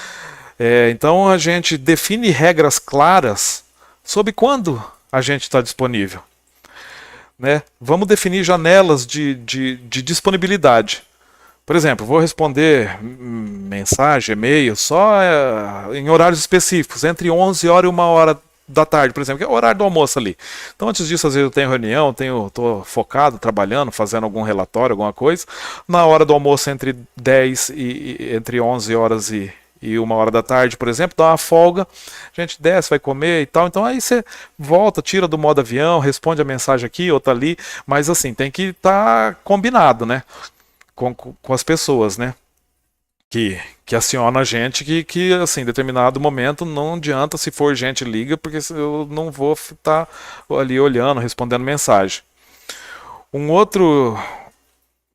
Então a gente define regras claras sobre quando a gente está disponível, né? Vamos definir janelas de disponibilidade. Por exemplo, vou responder mensagem, e-mail, só em horários específicos, entre 11 horas e 1 hora da tarde, por exemplo, que é o horário do almoço ali. Então antes disso, às vezes eu tenho reunião, tô focado, trabalhando, fazendo algum relatório, alguma coisa. Na hora do almoço, entre 10 e entre 11 horas e 1 hora da tarde, por exemplo, dá uma folga, a gente desce, vai comer e tal. Então aí você volta, tira do modo avião, responde a mensagem aqui, outra ali, mas assim, tem que estar combinado, né? Com as pessoas, né? Que aciona a gente que assim, em determinado momento não adianta, se for gente liga, porque eu não vou estar ali olhando, respondendo mensagem. Um outro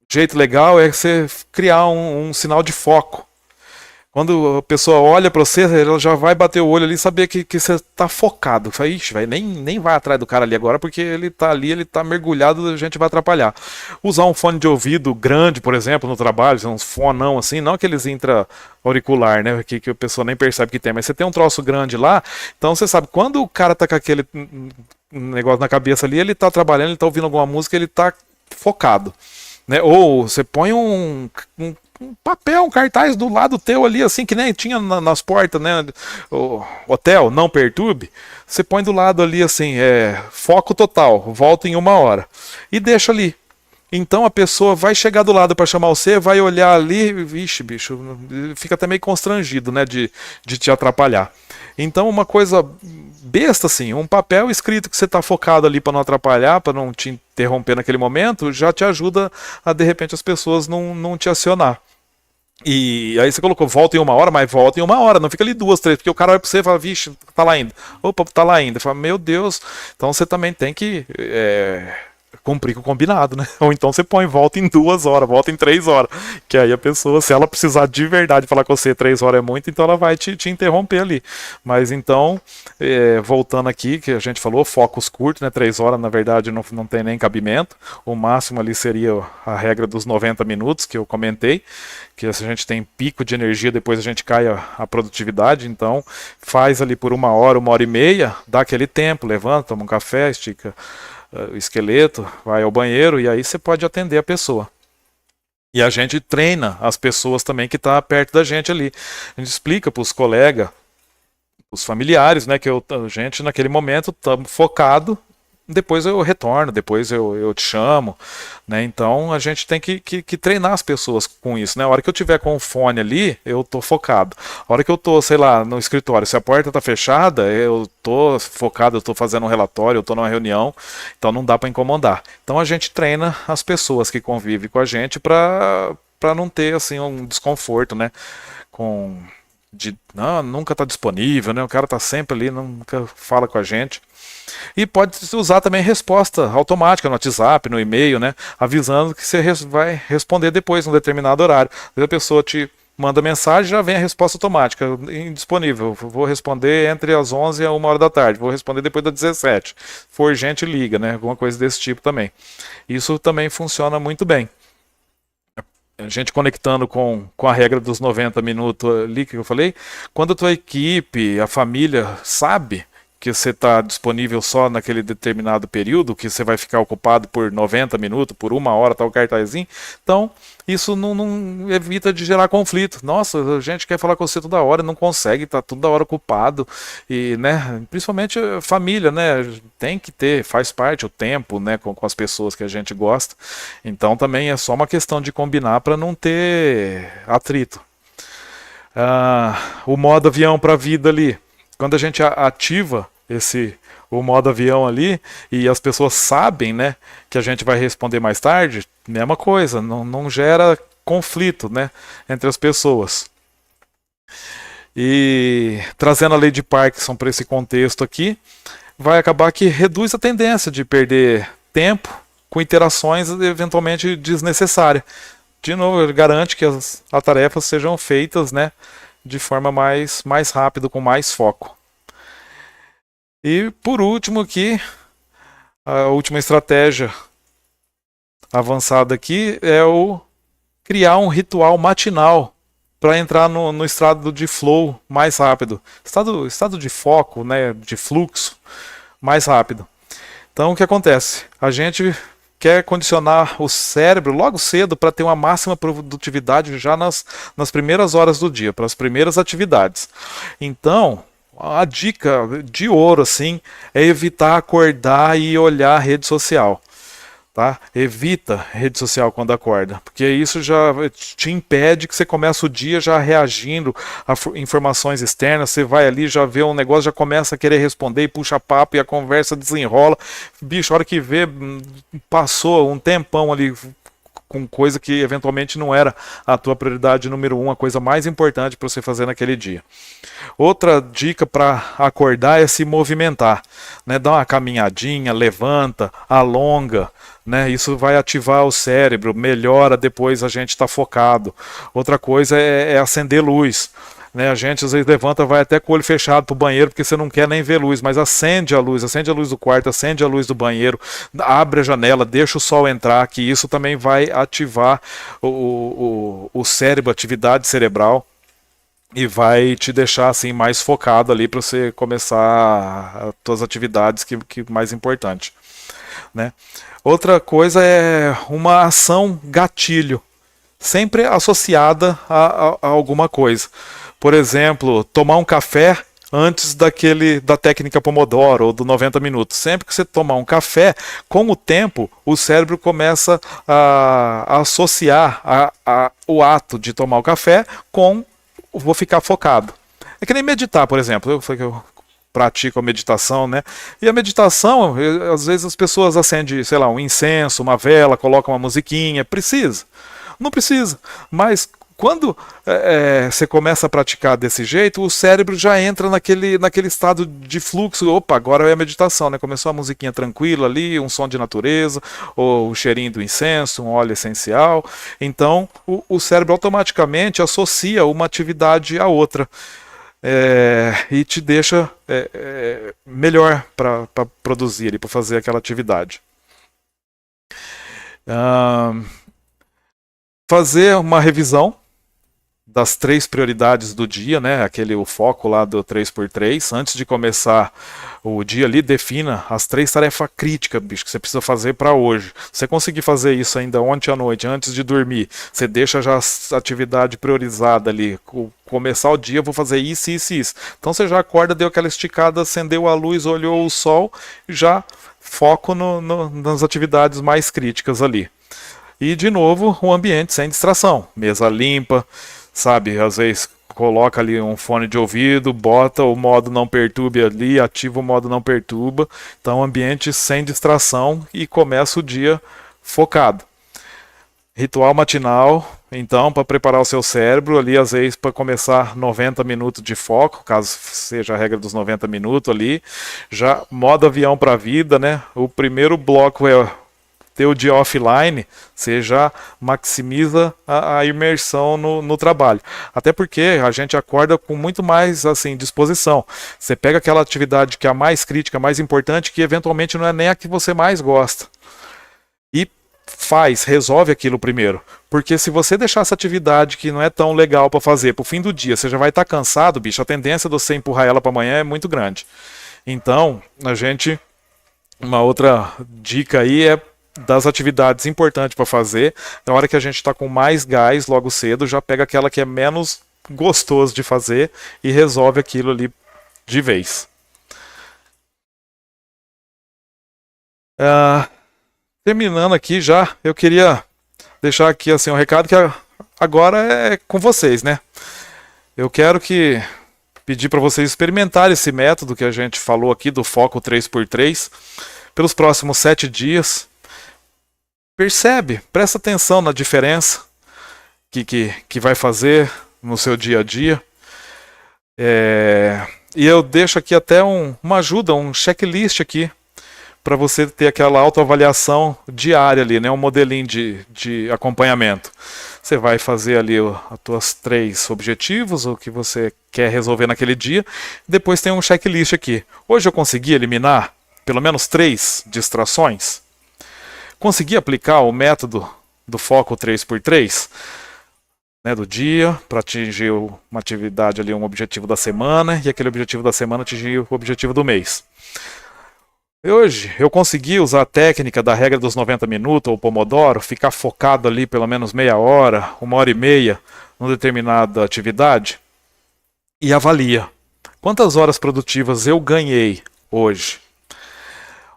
jeito legal é você criar um sinal de foco. Quando a pessoa olha para você, ela já vai bater o olho ali e saber que você está focado. Fala, ixi, véio, nem vai atrás do cara ali agora, porque ele está ali, ele está mergulhado, a gente vai atrapalhar. Usar um fone de ouvido grande, por exemplo, no trabalho, uns fonão assim, não aqueles intra-auricular, né, que a pessoa nem percebe que tem, mas você tem um troço grande lá, então você sabe, quando o cara tá com aquele negócio na cabeça ali, ele tá trabalhando, ele tá ouvindo alguma música, ele tá focado. Né? Ou você põe um papel, um cartaz do lado teu ali, assim, que nem tinha nas portas, né? O hotel, não perturbe. Você põe do lado ali, assim, foco total, volta em 1 hora. E deixa ali. Então a pessoa vai chegar do lado para chamar você, vai olhar ali, vixe, bicho, fica até meio constrangido, né, de te atrapalhar. Então uma coisa besta assim, um papel escrito que você está focado ali para não atrapalhar, para não te interromper naquele momento, já te ajuda a de repente as pessoas não te acionar. E aí você colocou volta em 1 hora, mas volta em 1 hora, não fica ali 2, 3, porque o cara vai pra você e fala, vixe, tá lá ainda. Opa, tá lá ainda. Fala, meu Deus, então você também tem que cumprir com o combinado, né? Ou então você põe volta em 2 horas, volta em 3 horas. Que aí a pessoa, se ela precisar de verdade falar com você 3 horas é muito, então ela vai te interromper ali. Mas então, voltando aqui, que a gente falou, focos curtos, né? 3 horas na verdade não tem nem cabimento. O máximo ali seria a regra dos 90 minutos que eu comentei, que se a gente tem pico de energia, depois a gente cai a produtividade, então faz ali por 1 hora, 1 hora e meia, dá aquele tempo, levanta, toma um café, estica o esqueleto, vai ao banheiro e aí você pode atender a pessoa. E a gente treina as pessoas também que estão perto da gente ali. A gente explica para os colegas, os familiares, né, que a gente naquele momento está focado, depois eu retorno, depois eu te chamo, né? Então a gente tem que treinar as pessoas com isso, né? A hora que eu tiver com o fone ali, eu tô focado. A hora que eu tô, sei lá, no escritório, se a porta tá fechada, eu tô focado, eu tô fazendo um relatório, eu tô numa reunião, então não dá para incomodar. Então a gente treina as pessoas que convivem com a gente para não ter assim um desconforto, né? Nunca tá disponível, né? O cara tá sempre ali, nunca fala com a gente. E pode usar também resposta automática no WhatsApp, no e-mail, né? Avisando que você vai responder depois, num determinado horário. A pessoa te manda mensagem, já vem a resposta automática, indisponível. Vou responder entre as 11 e a 1 hora da tarde. Vou responder depois das 17. Se for urgente, liga, né? Alguma coisa desse tipo também. Isso também funciona muito bem. A gente conectando com a regra dos 90 minutos ali que eu falei, quando a tua equipe, a família sabe que você está disponível só naquele determinado período, que você vai ficar ocupado por 90 minutos, por 1 hora, tal cartazinho. Então, isso não evita de gerar conflito. Nossa, a gente quer falar com você toda hora, não consegue, está toda hora ocupado. E, né, principalmente a família, né, tem que ter, faz parte o tempo, né, com as pessoas que a gente gosta. Então, também é só uma questão de combinar para não ter atrito. O modo avião para a vida ali. Quando a gente ativa o modo avião ali e as pessoas sabem, né, que a gente vai responder mais tarde, mesma coisa, não gera conflito, né, entre as pessoas. E trazendo a lei de Parkinson para esse contexto aqui, vai acabar que reduz a tendência de perder tempo com interações eventualmente desnecessárias. De novo, ele garante que as tarefas sejam feitas, né, de forma mais rápida, com mais foco. E por último aqui, a última estratégia avançada aqui é o criar um ritual matinal para entrar no estado de flow mais rápido. Estado de foco, né, de fluxo mais rápido. Então o que acontece? A gente quer condicionar o cérebro logo cedo para ter uma máxima produtividade já nas primeiras horas do dia, para as primeiras atividades. Então, a dica de ouro assim é evitar acordar e olhar a rede social. Tá? Evita rede social quando acorda, porque isso já te impede que você comece o dia já reagindo a informações externas. Você vai ali, já vê um negócio, já começa a querer responder e puxa papo e a conversa desenrola. Bicho, a hora que vê, passou um tempão ali com coisa que eventualmente não era a tua prioridade número um, a coisa mais importante para você fazer naquele dia. Outra dica para acordar é se movimentar, né? Dá uma caminhadinha, levanta, alonga, né? Isso vai ativar o cérebro, melhora depois a gente estar focado. Outra coisa é acender luz. Né, a gente às vezes levanta, vai até com o olho fechado pro banheiro porque você não quer nem ver luz, mas acende a luz do quarto, acende a luz do banheiro, abre a janela, deixa o sol entrar, que isso também vai ativar o cérebro, a atividade cerebral, e vai te deixar assim mais focado ali para você começar as suas atividades que mais importante, né? Outra coisa é uma ação gatilho, sempre associada a alguma coisa. Por exemplo, tomar um café antes da técnica Pomodoro ou do 90 minutos. Sempre que você tomar um café, com o tempo, o cérebro começa a associar o ato de tomar o café com vou ficar focado. É que nem meditar, por exemplo. Eu falei que eu pratico a meditação, né? E a meditação, às vezes as pessoas acendem, sei lá, um incenso, uma vela, colocam uma musiquinha. Precisa? Não precisa. Mas quando você começa a praticar desse jeito, o cérebro já entra naquele estado de fluxo. Opa, agora é a meditação, né? Começou a musiquinha tranquila ali, um som de natureza, ou o cheirinho do incenso, um óleo essencial. Então, o cérebro automaticamente associa uma atividade à outra. E te deixa melhor para produzir, para fazer aquela atividade. Fazer uma revisão das 3 prioridades do dia, né? O foco lá do 3x3. Antes de começar o dia ali, defina as 3 tarefas críticas, bicho, que você precisa fazer para hoje. Se você conseguir fazer isso ainda ontem à noite, antes de dormir, você deixa já a atividade priorizada ali. Começar o dia, vou fazer isso, isso e isso. Então você já acorda, deu aquela esticada, acendeu a luz, olhou o sol, já foco nas atividades mais críticas ali. E, de novo, um ambiente sem distração. Mesa limpa, sabe? Às vezes coloca ali um fone de ouvido, bota o modo não perturbe ali, ativa o modo não perturba. Então, ambiente sem distração e começa o dia focado. Ritual matinal, então, para preparar o seu cérebro ali, às vezes para começar 90 minutos de foco, caso seja a regra dos 90 minutos ali. Já modo avião para a vida, né? O primeiro bloco é ter o dia offline, você já maximiza a imersão no trabalho. Até porque a gente acorda com muito mais assim, disposição. Você pega aquela atividade que é a mais crítica, a mais importante, que eventualmente não é nem a que você mais gosta. E resolve aquilo primeiro. Porque se você deixar essa atividade que não é tão legal para fazer para o fim do dia, você já vai estar cansado, bicho, a tendência de você empurrar ela para amanhã é muito grande. Então, uma outra dica aí é das atividades importantes para fazer, na hora que a gente está com mais gás logo cedo, já pega aquela que é menos gostoso de fazer e resolve aquilo ali de vez. Terminando aqui já, eu queria deixar aqui assim um recado que agora é com vocês, né? Eu quero pedir para vocês experimentarem esse método que a gente falou aqui do foco 3x3 pelos próximos 7 dias. Presta atenção na diferença que vai fazer no seu dia a dia. E eu deixo aqui até uma ajuda, um checklist aqui, para você ter aquela autoavaliação diária ali, né? Um modelinho de acompanhamento. Você vai fazer ali os teus 3 objetivos, o que você quer resolver naquele dia. Depois tem um checklist aqui. Hoje eu consegui eliminar pelo menos 3 distrações. Consegui aplicar o método do foco 3x3, né, do dia, para atingir uma atividade ali, um objetivo da semana, e aquele objetivo da semana atingir o objetivo do mês. Hoje eu consegui usar a técnica da regra dos 90 minutos, ou Pomodoro, ficar focado ali pelo menos meia hora, 1h30, numa determinada atividade, e avalia. Quantas horas produtivas eu ganhei hoje?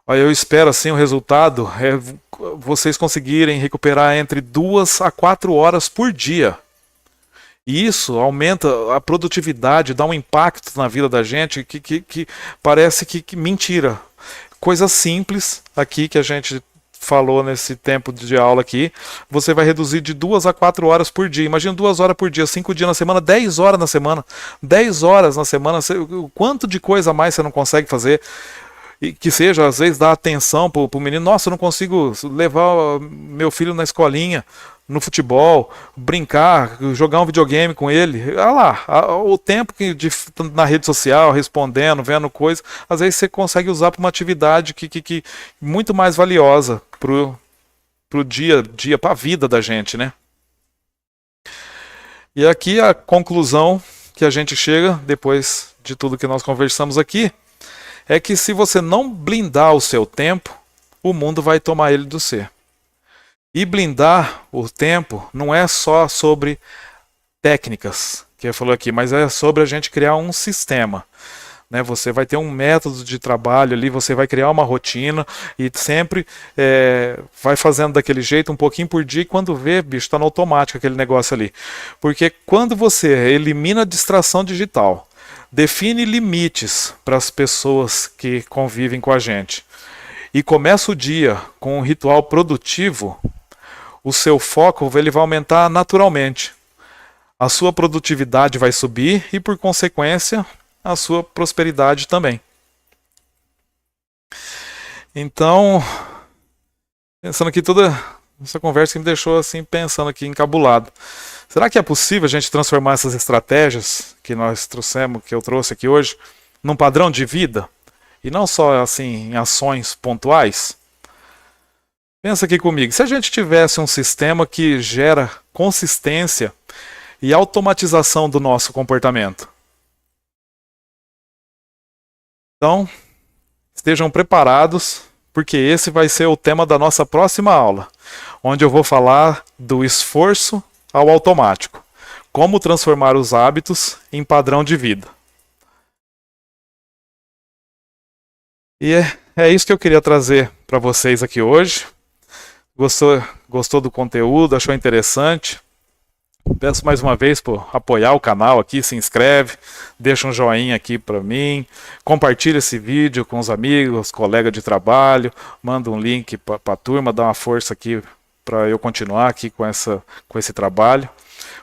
Eu espero assim o resultado é vocês conseguirem recuperar entre 2 a 4 horas por dia. E isso aumenta a produtividade, dá um impacto na vida da gente que parece que mentira. Coisa simples aqui que a gente falou nesse tempo de aula aqui, você vai reduzir de 2 a 4 horas por dia. Imagina 2 horas por dia, 5 dias na semana, 10 horas na semana. 10 horas na semana, o quanto de coisa a mais você não consegue fazer? E que seja, às vezes, dar atenção pro menino. Nossa, eu não consigo levar meu filho na escolinha, no futebol, brincar, jogar um videogame com ele. Olha lá, o tempo na rede social, respondendo, vendo coisa, às vezes você consegue usar para uma atividade que muito mais valiosa pro dia a dia, para a vida da gente, né? E aqui a conclusão que a gente chega, depois de tudo que nós conversamos aqui, é que se você não blindar o seu tempo, o mundo vai tomar ele do você. E blindar o tempo não é só sobre técnicas, que eu falou aqui, mas é sobre a gente criar um sistema. Né? Você vai ter um método de trabalho ali, você vai criar uma rotina e sempre vai fazendo daquele jeito um pouquinho por dia e quando vê, bicho, está no automático aquele negócio ali. Porque quando você elimina a distração digital, define limites para as pessoas que convivem com a gente e começa o dia com um ritual produtivo, o seu foco ele vai aumentar naturalmente. A sua produtividade vai subir e, por consequência, a sua prosperidade também. Então, pensando aqui toda essa conversa que me deixou assim pensando aqui encabulado. Será que é possível a gente transformar essas estratégias que nós trouxemos, que eu trouxe aqui hoje, num padrão de vida? E não só assim em ações pontuais? Pensa aqui comigo. Se a gente tivesse um sistema que gera consistência e automatização do nosso comportamento. Então, estejam preparados, porque esse vai ser o tema da nossa próxima aula, onde eu vou falar do esforço ao automático. Como transformar os hábitos em padrão de vida. E é isso que eu queria trazer para vocês aqui hoje. Gostou do conteúdo, achou interessante? Peço mais uma vez por apoiar o canal aqui, se inscreve, deixa um joinha aqui para mim, compartilha esse vídeo com os amigos, colegas de trabalho, manda um link para a turma, dá uma força aqui para eu continuar aqui com esse trabalho.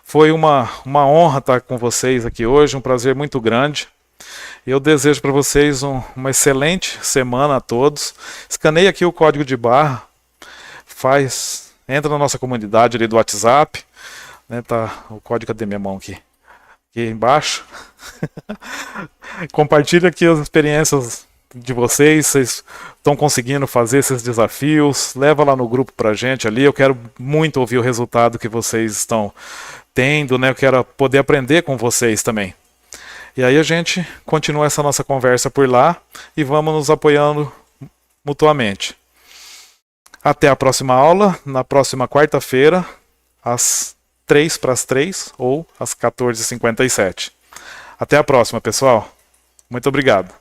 Foi uma honra estar com vocês aqui hoje, um prazer muito grande. Eu desejo para vocês uma excelente semana a todos. Escaneie aqui o código de barra, entra na nossa comunidade ali do WhatsApp, né, tá o código, cadê minha mão aqui embaixo. Compartilha aqui as experiências de vocês estão conseguindo fazer esses desafios, leva lá no grupo pra gente ali, eu quero muito ouvir o resultado que vocês estão tendo, né? Eu quero poder aprender com vocês também. E aí a gente continua essa nossa conversa por lá e vamos nos apoiando mutuamente. Até a próxima aula, na próxima quarta-feira, às 3:45 ou às 14h57. Até a próxima, pessoal. Muito obrigado.